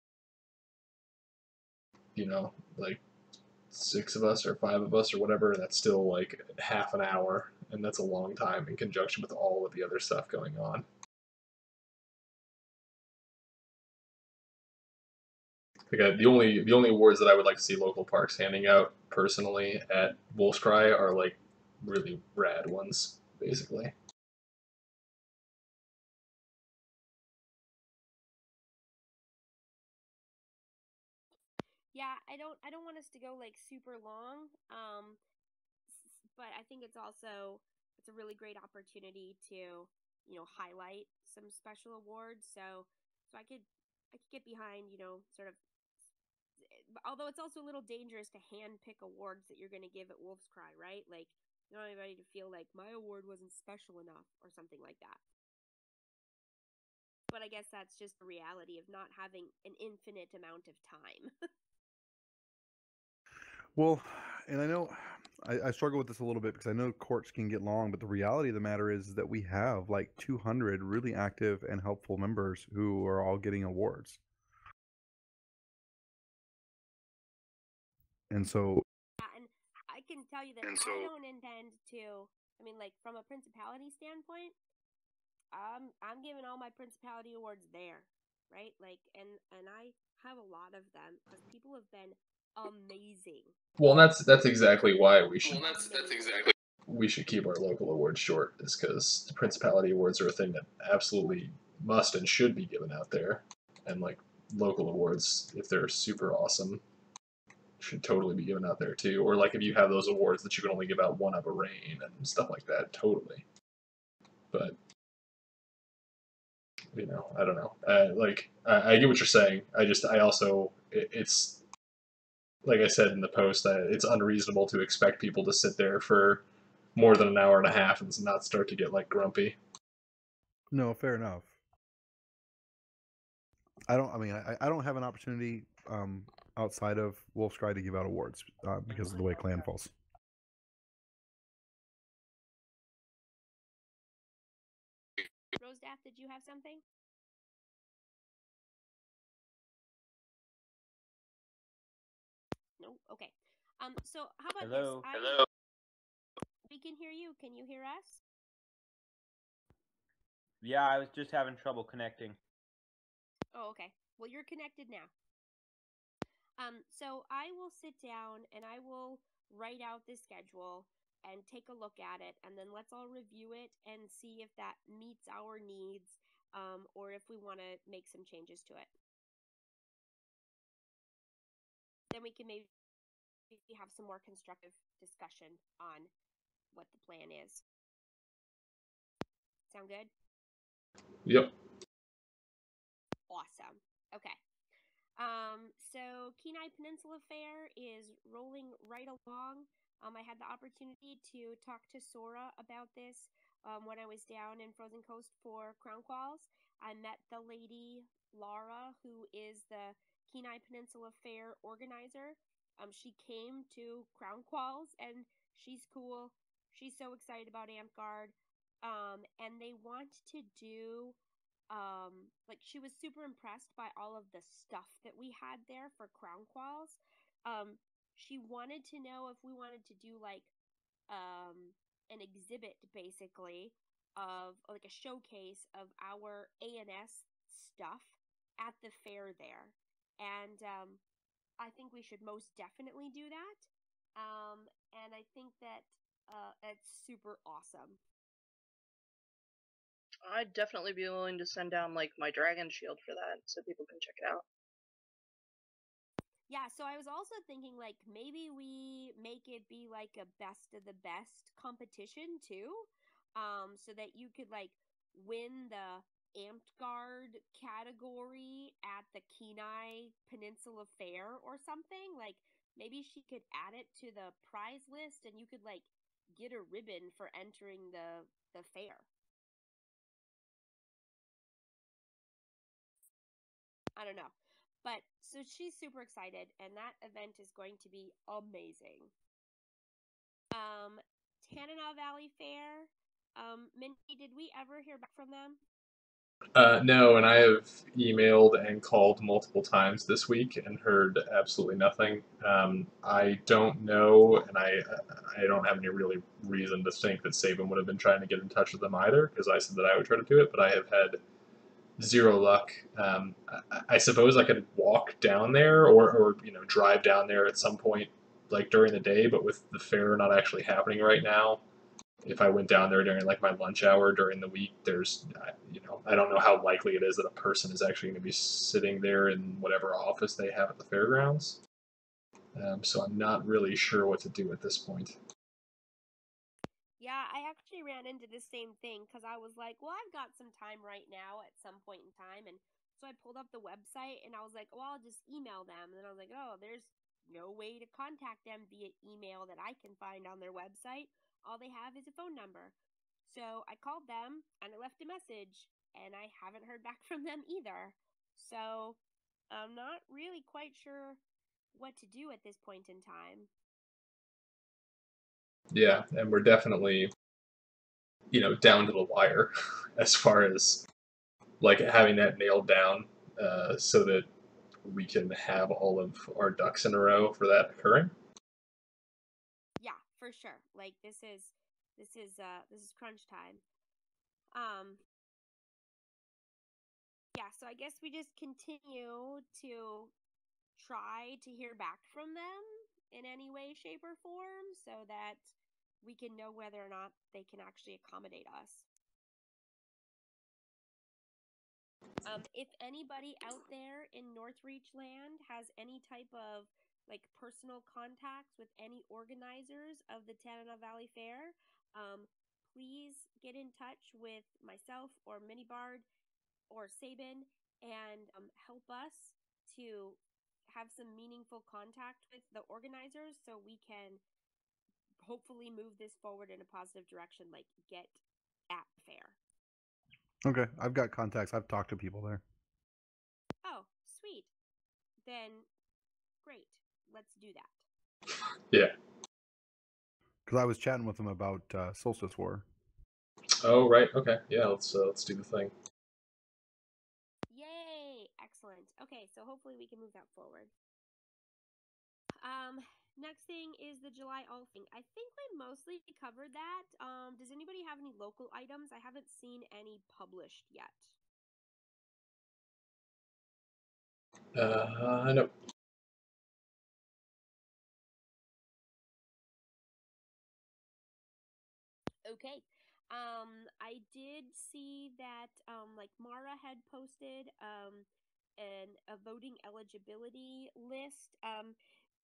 like 6 of us or 5 of us or whatever, and that's still like half an hour, and that's a long time in conjunction with all of the other stuff going on. Like, the only awards that I would like to see local parks handing out personally at Wolf's Cry are like really rad ones, basically. Yeah, I don't want us to go like super long. But I think it's a really great opportunity to, highlight some special awards. So I could get behind, sort of, although it's also a little dangerous to hand pick awards that you're going to give at Wolf's Cry, right? Like, you don't want anybody to feel like my award wasn't special enough or something like that. But I guess that's just the reality of not having an infinite amount of time. Well, and I know I struggle with this a little bit because I know courts can get long, but the reality of the matter is that we have like 200 really active and helpful members who are all getting awards. And so, And I can tell you that I don't intend to. I mean, like from a principality standpoint, I'm giving all my principality awards there, right? Like, and I have a lot of them because people have been amazing. Well, and that's exactly why we should. Well, that's exactly. We should keep our local awards short, is because the principality awards are a thing that absolutely must and should be given out there, and like local awards, if they're super awesome, should totally be given out there too. Or like if you have those awards that you can only give out one of a reign and stuff like that, totally. But I don't know. I get what you're saying. I also it's like I said in the post, it's unreasonable to expect people to sit there for more than an hour and a half and not start to get like grumpy. no, fair enough. I don't have an opportunity outside of Wolf's Cry to give out awards because of the way Clan falls. Rose Death, did you have something? No? Okay. So how about Hello? this? Hello. We can hear you. Can you hear us? Yeah, I was just having trouble connecting. Oh, okay. Well, you're connected now. So I will sit down and I will write out the schedule and take a look at it, and then let's all review it and see if that meets our needs, or if we want to make some changes to it. Then we can maybe have some more constructive discussion on what the plan is. Sound good? Yep. Awesome. Okay. So Kenai Peninsula Fair is rolling right along. I had the opportunity to talk to Sora about this when I was down in Frozen Coast for Crown Qualls. I met the lady, Laura, who is the Kenai Peninsula Fair organizer. She came to Crown Qualls, and she's cool. She's so excited about Amtgard. And they want to do like, she was super impressed by all of the stuff that we had there for Crown Qualls. She wanted to know if we wanted to do like an exhibit, basically, of like a showcase of our ANS stuff at the fair there. And I think we should most definitely do that. And I think that it's super awesome. I'd definitely be willing to send down like my dragon shield for that, so people can check it out. Yeah, so I was also thinking like maybe we make it be like a best of the best competition too, so that you could like win the Amtgard category at the Kenai Peninsula Fair or something. Like maybe she could add it to the prize list, and you could like get a ribbon for entering the fair. I don't know. But so she's super excited, and that event is going to be amazing. Tanana Valley Fair. Mindy, did we ever hear back from them? No, and I have emailed and called multiple times this week and heard absolutely nothing. I don't know, and I don't have any really reason to think that Saban would have been trying to get in touch with them either, because I said that I would try to do it, but I have had zero luck. I suppose I could walk down there or drive down there at some point, like during the day, but with the fair not actually happening right now, if I went down there during like my lunch hour during the week, there's, I don't know how likely it is that a person is actually going to be sitting there in whatever office they have at the fairgrounds. So I'm not really sure what to do at this point. Yeah, I actually ran into the same thing because I was like, well, I've got some time right now at some point in time. And so I pulled up the website and I was like, well, I'll just email them. And then I was like, oh, there's no way to contact them via email that I can find on their website. All they have is a phone number. So I called them and I left a message, and I haven't heard back from them either. So I'm not really quite sure what to do at this point in time. Yeah, and we're definitely, down to the wire as far as like having that nailed down, so that we can have all of our ducks in a row for that occurring. Yeah, for sure. Like this is crunch time. Yeah, so I guess we just continue to try to hear back from them in any way, shape, or form so that we can know whether or not they can actually accommodate us. If anybody out there in Northreach land has any type of like personal contacts with any organizers of the Tanana Valley Fair, please get in touch with myself or Minibard or Saban and help us to have some meaningful contact with the organizers so we can hopefully move this forward in a positive direction, like get at the fair. Okay, I've got contacts. I've talked to people there. Oh, sweet. Then great. Let's do that. Yeah. Because I was chatting with them about Solstice War. Oh, right. Okay. Yeah, let's do the thing. Yay! Excellent. Okay, so hopefully we can move that forward. Next thing is the July All thing. I think we mostly covered that. Does anybody have any local items? I haven't seen any published yet. No. Okay. I did see that like Mara had posted a voting eligibility list.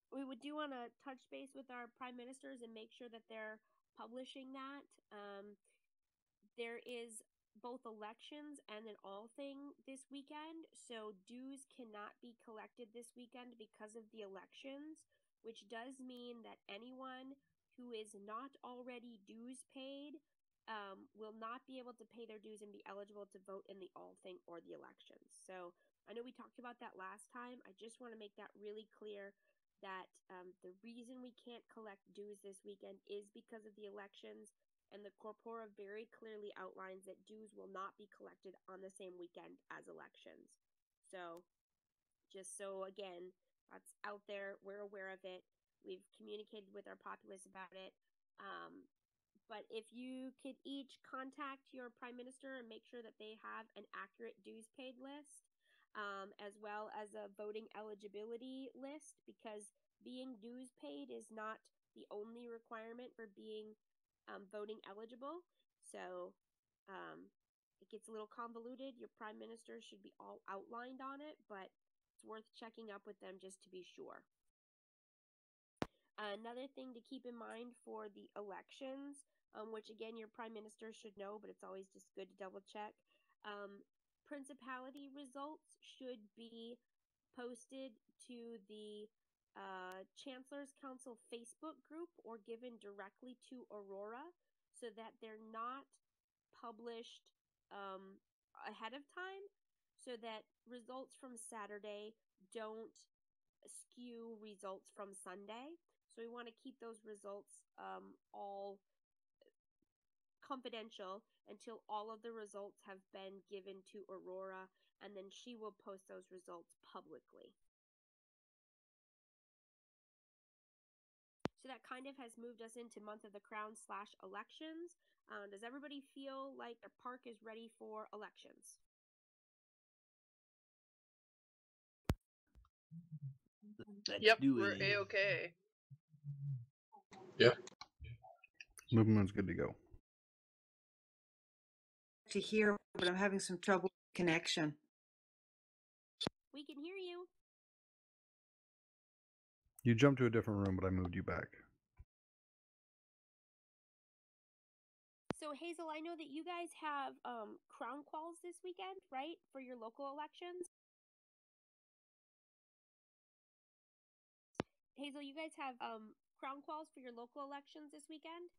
We do want to touch base with our prime ministers and make sure that they're publishing that. There is both elections and an all thing this weekend, so dues cannot be collected this weekend because of the elections, which does mean that anyone who is not already dues paid will not be able to pay their dues and be eligible to vote in the all thing or the elections. So I know we talked about that last time. I just want to make that really clear that the reason we can't collect dues this weekend is because of the elections, and the corpora very clearly outlines that dues will not be collected on the same weekend as elections. So just so, again, that's out there. We're aware of it. We've communicated with our populace about it. But if you could each contact your prime minister and make sure that they have an accurate dues paid list, as well as a voting eligibility list, because being dues paid is not the only requirement for being voting eligible. So it gets a little convoluted. Your prime minister should be all outlined on it, but it's worth checking up with them just to be sure. Another thing to keep in mind for the elections, which again your prime minister should know, but it's always just good to double check. Principality results should be posted to the Chancellor's Council Facebook group or given directly to Aurora, so that they're not published ahead of time, so that results from Saturday don't skew results from Sunday. So we want to keep those results all confidential until all of the results have been given to Aurora, and then she will post those results publicly. So that kind of has moved us into Month of the Crown / elections. Does everybody feel like their park is ready for elections? Yep, we're A-okay. Yeah. Movement's good to go. To hear, but I'm having some trouble with connection. We can hear you. You jumped to a different room, but I moved you back. So Hazel, I know that you guys have crown quals this weekend, right, for your local elections? Hazel, you guys have crown quals for your local elections this weekend?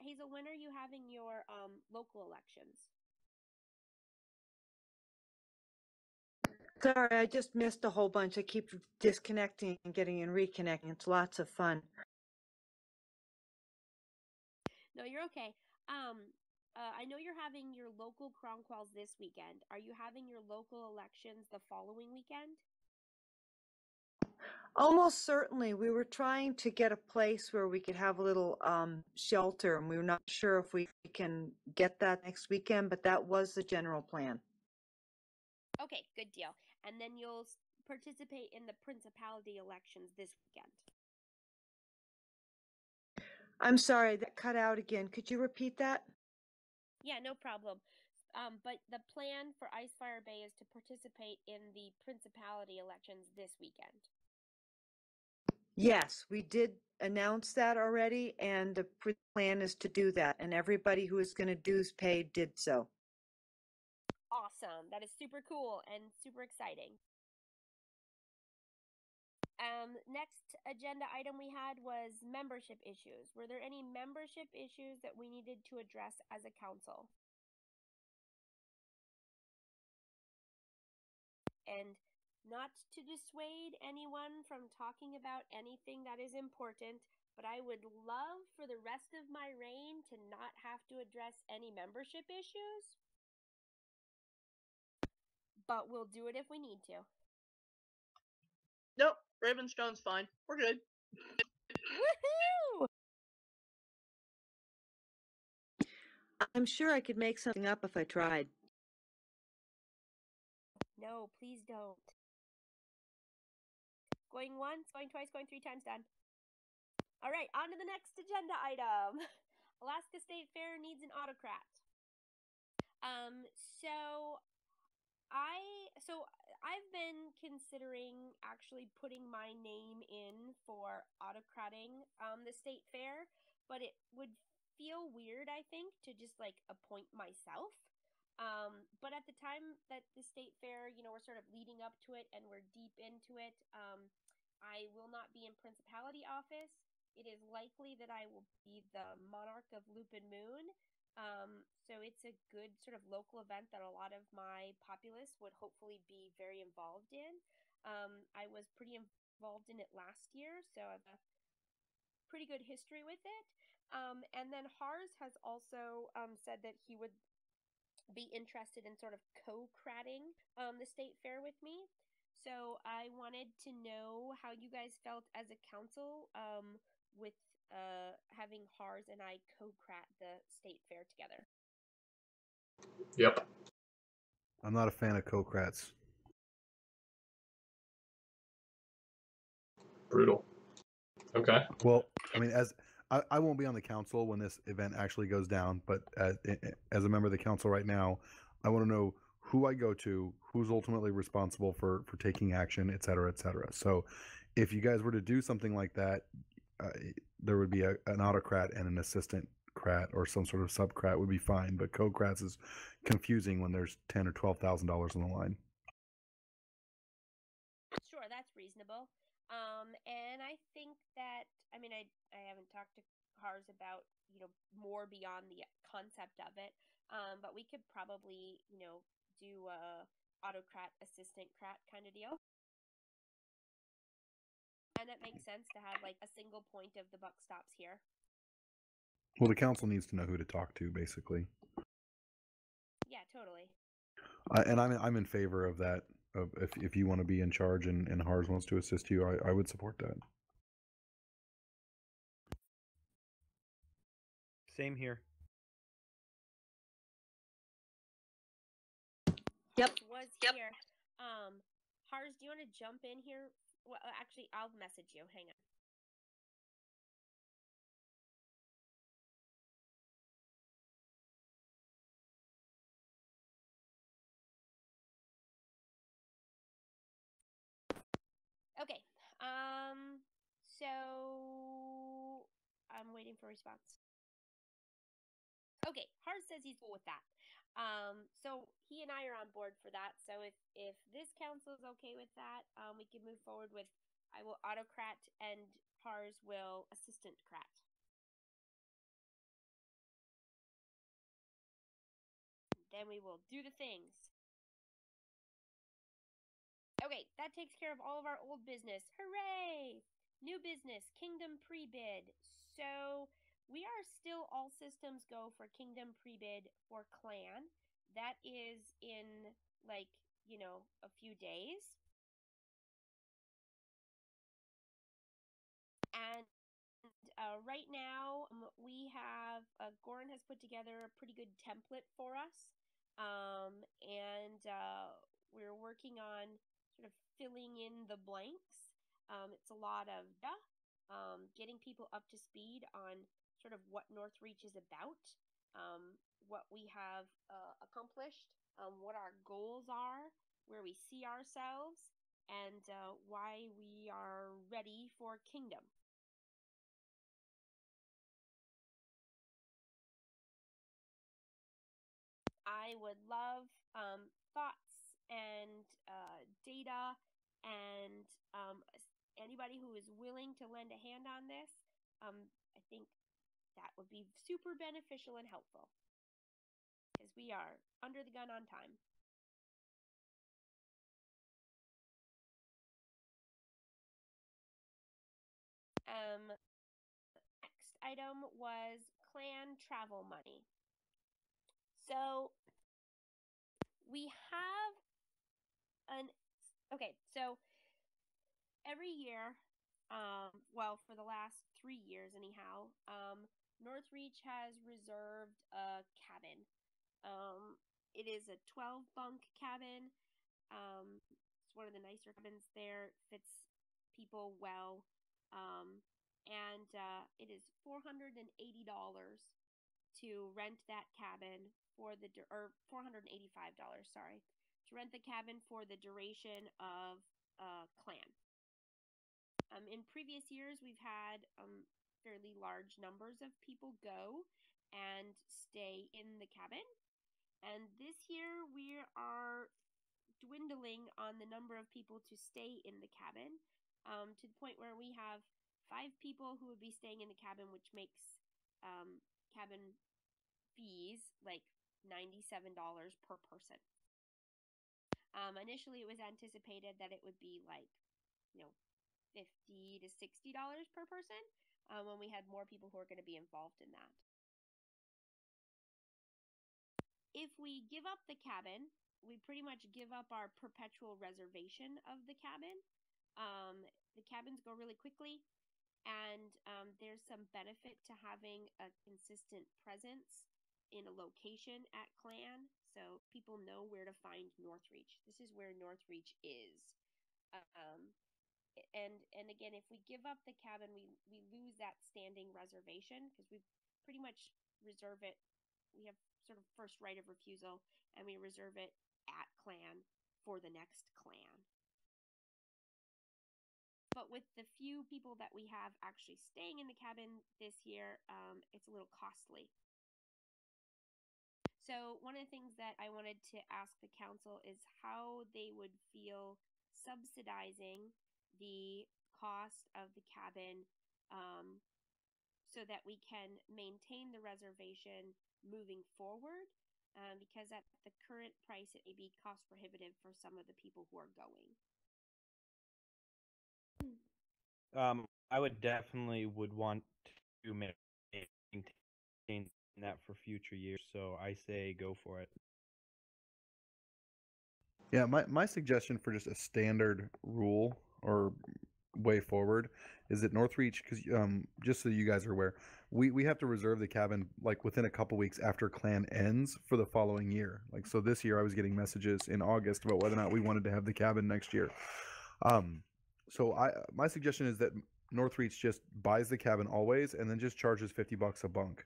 Hazel, when are you having your local elections? Sorry, I just missed a whole bunch. I keep disconnecting and getting and reconnecting. It's lots of fun. No, you're okay. I know you're having your local crown quals this weekend. Are you having your local elections the following weekend? Almost certainly. We were trying to get a place where we could have a little shelter, and we were not sure if we can get that next weekend, but that was the general plan. Okay, good deal. And then you'll participate in the principality elections this weekend. I'm sorry, that cut out again. Could you repeat that? Yeah, no problem. But the plan for Icefire Bay is to participate in the principality elections this weekend. Yes, we did announce that already, and the plan is to do that, and everybody who is going to dues pay did so. Awesome. That is super cool and super exciting. Next agenda item we had was membership issues. Were there any membership issues that we needed to address as a council? And Not to dissuade anyone from talking about anything that is important, but I would love for the rest of my reign to not have to address any membership issues. But we'll do it if we need to. Nope, Ravenstone's fine. We're good. Woohoo! I'm sure I could make something up if I tried. No, please don't. Going once, going twice, going 3 times, done. All right, on to the next agenda item. Alaska State Fair needs an autocrat. So I've been considering actually putting my name in for autocrating the state fair, but it would feel weird, I think, to just like appoint myself. But at the time that the state fair, we're sort of leading up to it and we're deep into it, I will not be in principality office. It is likely that I will be the monarch of Lupin Moon. So it's a good sort of local event that a lot of my populace would hopefully be very involved in. I was pretty involved in it last year, so I have a pretty good history with it. And then Hars has also said that he would be interested in sort of co-cratting the state fair with me. So I wanted to know how you guys felt as a council with having Hars and I co-crat the state fair together. Yep. I'm not a fan of co-crats. Brutal. Okay. Well, I mean, as I won't be on the council when this event actually goes down, but as a member of the council right now, I want to know who I go to, who's ultimately responsible for taking action, et cetera, et cetera. So if you guys were to do something like that, there would be an autocrat and an assistant crat or some sort of subcrat would be fine, but co-crats is confusing when there's $10,000 or $12,000 on the line. Sure, that's reasonable. And I think that, I mean, I haven't talked to Hars about, more beyond the concept of it. But we could probably, do a autocrat, assistant crat kind of deal. And it makes sense to have like a single point of the buck stops here. Well, the council needs to know who to talk to, basically. Yeah, totally. And I'm in favor of that. If you want to be in charge and Hars wants to assist you, I would support that. Same here. Yep. Was here. Hars, do you want to jump in here? Well, actually, I'll message you. Hang on. Okay. So I'm waiting for a response. Okay, Hars says he's cool with that. So he and I are on board for that. So if this council is okay with that, we can move forward with I will autocrat and Hars will assistant crat. Then we will do the things. Okay, that takes care of all of our old business. Hooray! New business, Kingdom pre-bid. So we are still all systems go for Kingdom pre-bid for Clan. That is in like, a few days. And right now we have, Goran has put together a pretty good template for us. And we're working on sort of filling in the blanks. It's a lot of getting people up to speed on sort of what Northreach is about, what we have accomplished, what our goals are, where we see ourselves, and why we are ready for Kingdom. I would love thoughts and data and anybody who is willing to lend a hand on this. I think that would be super beneficial and helpful because we are under the gun on time. Next item was clan travel money. So we have so every year, well, for the last 3 years anyhow, Northreach has reserved a cabin. It is a 12-bunk cabin. It's one of the nicer cabins there. It fits people well. And it is $480 to rent that cabin for or $485, sorry, to rent the cabin for the duration of clan. In previous years, we've had fairly large numbers of people go and stay in the cabin. And this year, we are dwindling on the number of people to stay in the cabin, to the point where we have 5 people who would be staying in the cabin, which makes cabin fees like $97 per person. Initially, it was anticipated that it would be like, $50 to $60 per person, when we had more people who are going to be involved in that. If we give up the cabin, we pretty much give up our perpetual reservation of the cabin. The cabins go really quickly, and there's some benefit to having a consistent presence in a location at clan, so people know where to find Northreach. This is where Northreach is. And again, if we give up the cabin, we lose that standing reservation, because we pretty much reserve it. We have sort of first right of refusal, and we reserve it at clan for the next clan. But with the few people that we have actually staying in the cabin this year, it's a little costly. So one of the things that I wanted to ask the council is how they would feel subsidizing the cost of the cabin, so that we can maintain the reservation moving forward, because at the current price, it may be cost prohibitive for some of the people who are going. I would definitely want to maintain that for future years, so I say go for it. Yeah, my suggestion for just a standard rule or way forward is that Northreach, because just so you guys are aware, we have to reserve the cabin like within a couple weeks after clan ends for the following year. Like, so this year I was getting messages in August about whether or not we wanted to have the cabin next year. So my suggestion is that Northreach just buys the cabin always and then just charges $50 a bunk,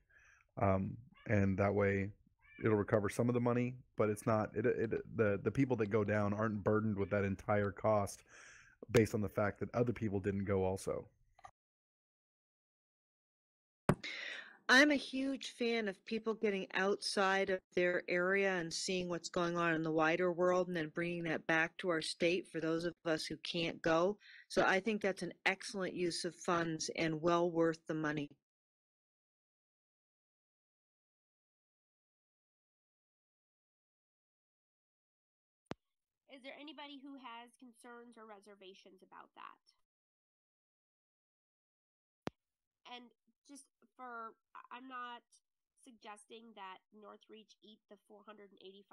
and that way it'll recover some of the money, but it's not the people that go down aren't burdened with that entire cost based on the fact that other people didn't go also. I'm a huge fan of people getting outside of their area and seeing what's going on in the wider world and then bringing that back to our state for those of us who can't go. So I think that's an excellent use of funds and well worth the money. Is there anybody who has concerns or reservations about that? And just I'm not suggesting that Northreach eat the $485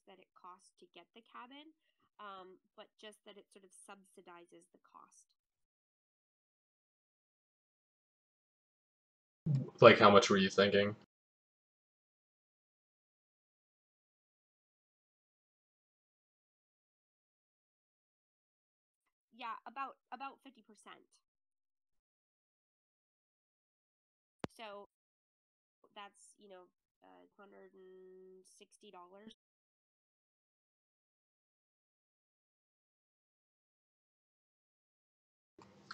that it costs to get the cabin, but just that it sort of subsidizes the cost. Like, how much were you thinking? Yeah, about 50%. So that's, $160.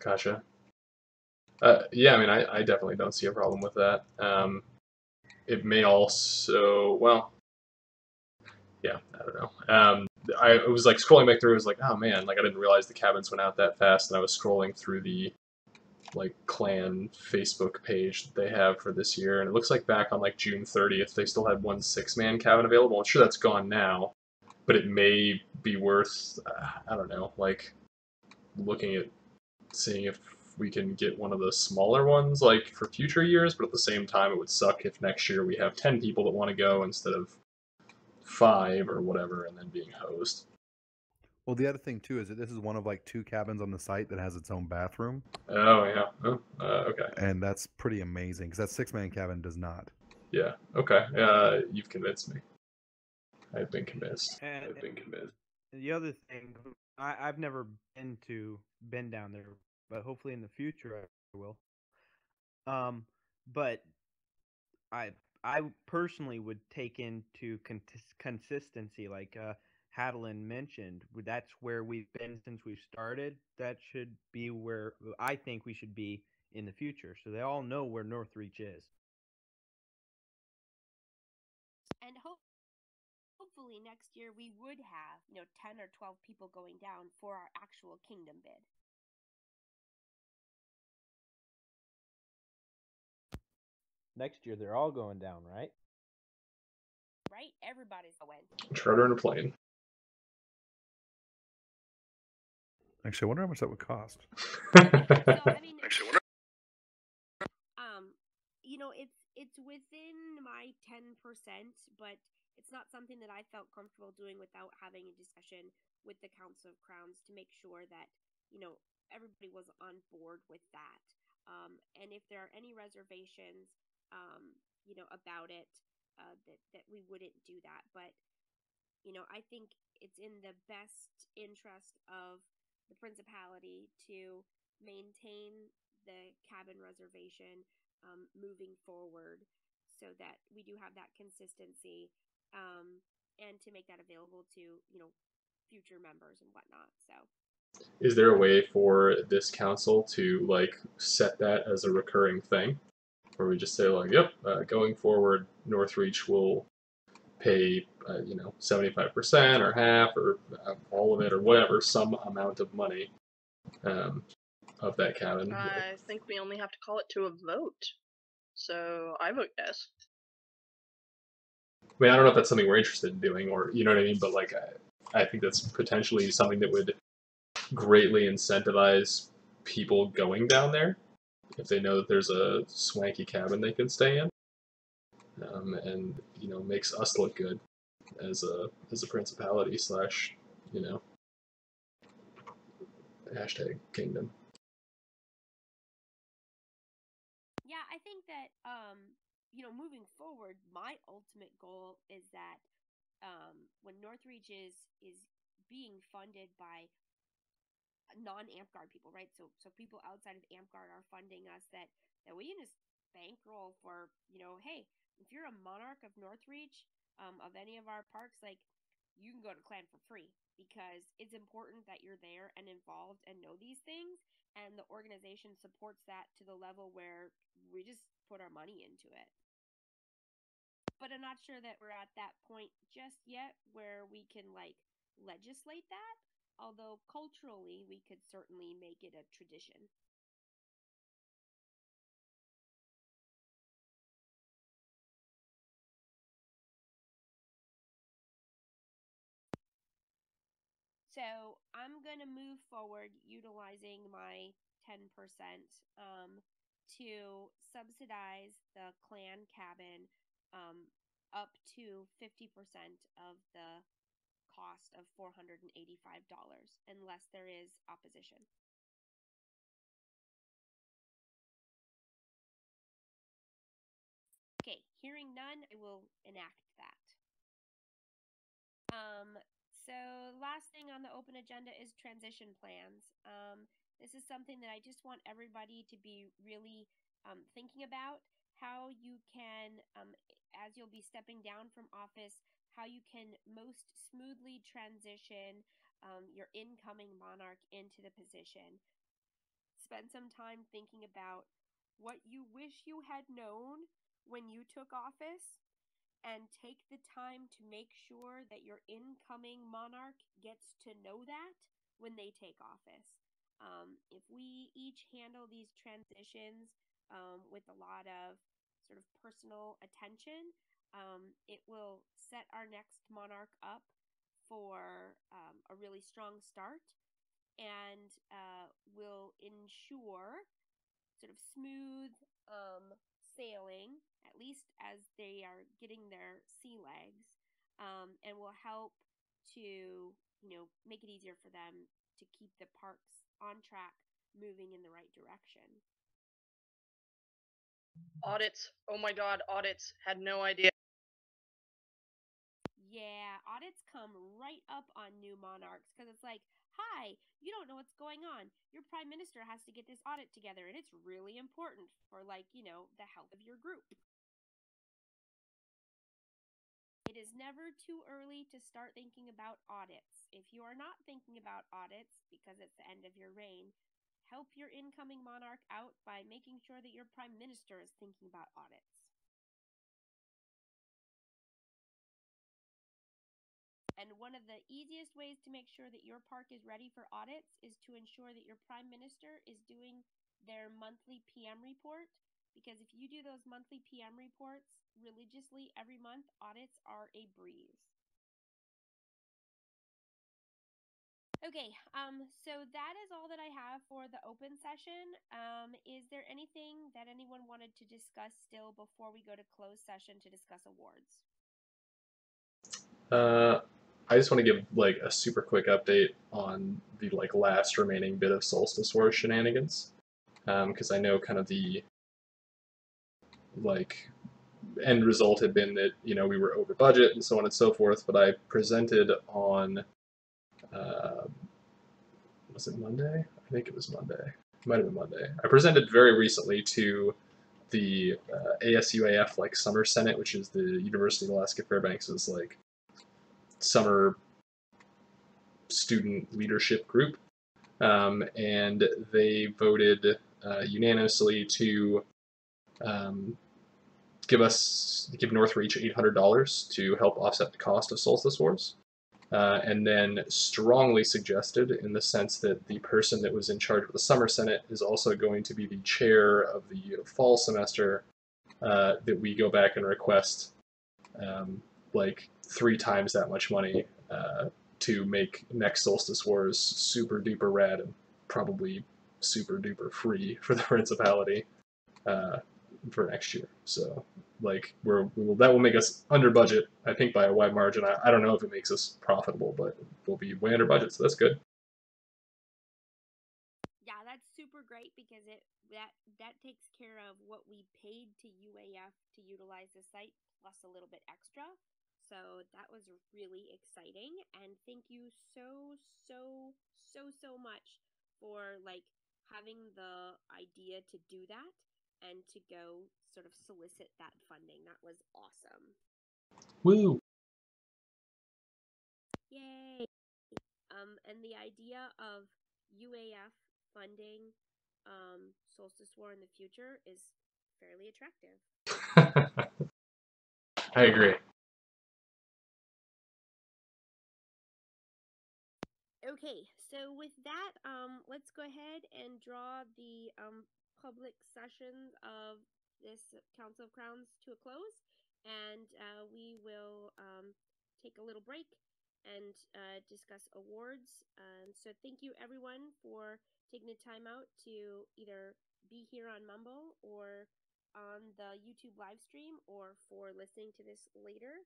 Gotcha. Yeah, I mean, I definitely don't see a problem with that. It may also, well, yeah, I don't know. I was like scrolling back through, I was like, oh man, like I didn't realize the cabins went out that fast, and I was scrolling through the like clan Facebook page that they have for this year, and it looks like back on like June 30th, they still had one 6-man cabin available. I'm sure that's gone now, but it may be worth, I don't know, like looking at seeing if we can get one of the smaller ones, like for future years, but at the same time, it would suck if next year we have 10 people that want to go instead of 5 or whatever, and then being hosed. Well, the other thing too is that this is one of like 2 cabins on the site that has its own bathroom, Oh yeah. Oh, okay. and that's pretty amazing because that 6-man cabin does not. Yeah. Okay. You've convinced me. I've been convinced. And the other thing, I've never been down there, but hopefully in the future I will. But I personally would take into consistency, like Hadelin mentioned. That's where we've been since we've started. That should be where I think we should be in the future, so they all know where Northreach is. And hopefully next year we would have 10 or 12 people going down for our actual kingdom bid. Next year they're all going down, right? Right? Everybody's going. Charter and a plane. Actually, I wonder how much that would cost. So I mean, it's within my 10%, but it's not something that I felt comfortable doing without having a discussion with the Council of Crowns to make sure that everybody was on board with that. And if there are any reservations, about it, that we wouldn't do that. But I think it's in the best interest of the Principality to maintain the cabin reservation moving forward, so that we do have that consistency, and to make that available to future members and whatnot. So, is there a way for this council to like set that as a recurring thing, where we just say like, yep, going forward, Northreach will pay 75% or half or all of it or whatever, some amount of money of that cabin? I think we only have to call it to a vote. So I vote yes. I mean, I don't know if that's something we're interested in doing, or you know what I mean, but like, I think that's potentially something that would greatly incentivize people going down there if they know that there's a swanky cabin they can stay in, and makes us look good as a principality slash hashtag kingdom. yeah, I think that moving forward, my ultimate goal is that when Northreach is being funded by non-Amtgard people, right? So people outside of Amtgard are funding us, that we can just bankroll for, hey, if you're a monarch of Northreach, of any of our parks, like, you can go to Clan for free, because it's important that you're there and involved and know these things, and the organization supports that to the level where we just put our money into it. But I'm not sure that we're at that point just yet where we can like legislate that, although culturally we could certainly make it a tradition. So I'm going to move forward utilizing my 10% to subsidize the clan cabin up to 50% of the cost of $485, unless there is opposition. Okay, hearing none, I will enact that. So last thing on the open agenda is transition plans. This is something that I just want everybody to be really thinking about, how you can, as you'll be stepping down from office, how you can most smoothly transition your incoming monarch into the position. Spend some time thinking about what you wish you had known when you took office, and take the time to make sure that your incoming monarch gets to know that when they take office. If we each handle these transitions with a lot of sort of personal attention, it will set our next monarch up for a really strong start, and will ensure sort of smooth sailing, at least as they are getting their sea legs, and will help to, make it easier for them to keep the parks on track, moving in the right direction. Audits. Oh my god, audits. Had no idea. Yeah, audits come right up on new monarchs because it's like, hi, you don't know what's going on. Your prime minister has to get this audit together, and it's really important for, the health of your group. It is never too early to start thinking about audits. If you are not thinking about audits because it's the end of your reign, help your incoming monarch out by making sure that your prime minister is thinking about audits. And one of the easiest ways to make sure that your park is ready for audits is to ensure that your prime minister is doing their monthly PM report. Because if you do those monthly PM reports religiously every month, audits are a breeze. Okay, so that is all that I have for the open session. Is there anything that anyone wanted to discuss still before we go to closed session to discuss awards? I just want to give like a super quick update on the last remaining bit of Solstice Wars shenanigans, because I know kind of the end result had been that we were over budget and so on and so forth. But I presented on was it Monday? I think it was Monday. It might have been Monday. I presented very recently to the ASUAF Summer Senate, which is the University of Alaska Fairbanks' summer student leadership group, and they voted unanimously to give Northreach $800 to help offset the cost of Solstice Wars, and then strongly suggested, in the sense that the person that was in charge of the Summer Senate is also going to be the chair of the fall semester, that we go back and request 3 times that much money to make next Solstice Wars super duper rad and probably super duper free for the principality for next year. So that will make us under budget, I think, by a wide margin. I don't know if it makes us profitable, but we'll be way under budget, so that's good. Yeah, that's super great because that takes care of what we paid to UAF to utilize the site plus a little bit extra. So that was really exciting, and thank you so much for having the idea to do that and to go sort of solicit that funding. That was awesome. Woo! Yay! And the idea of UAF funding Solstice War in the future is fairly attractive. I agree. Okay, so with that, let's go ahead and draw the public sessions of this Council of Crowns to a close, and we will take a little break and discuss awards. So thank you everyone for taking the time out to either be here on Mumble or on the YouTube live stream, or for listening to this later.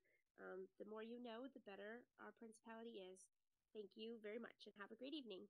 The more you know, the better our principality is. Thank you very much and have a great evening.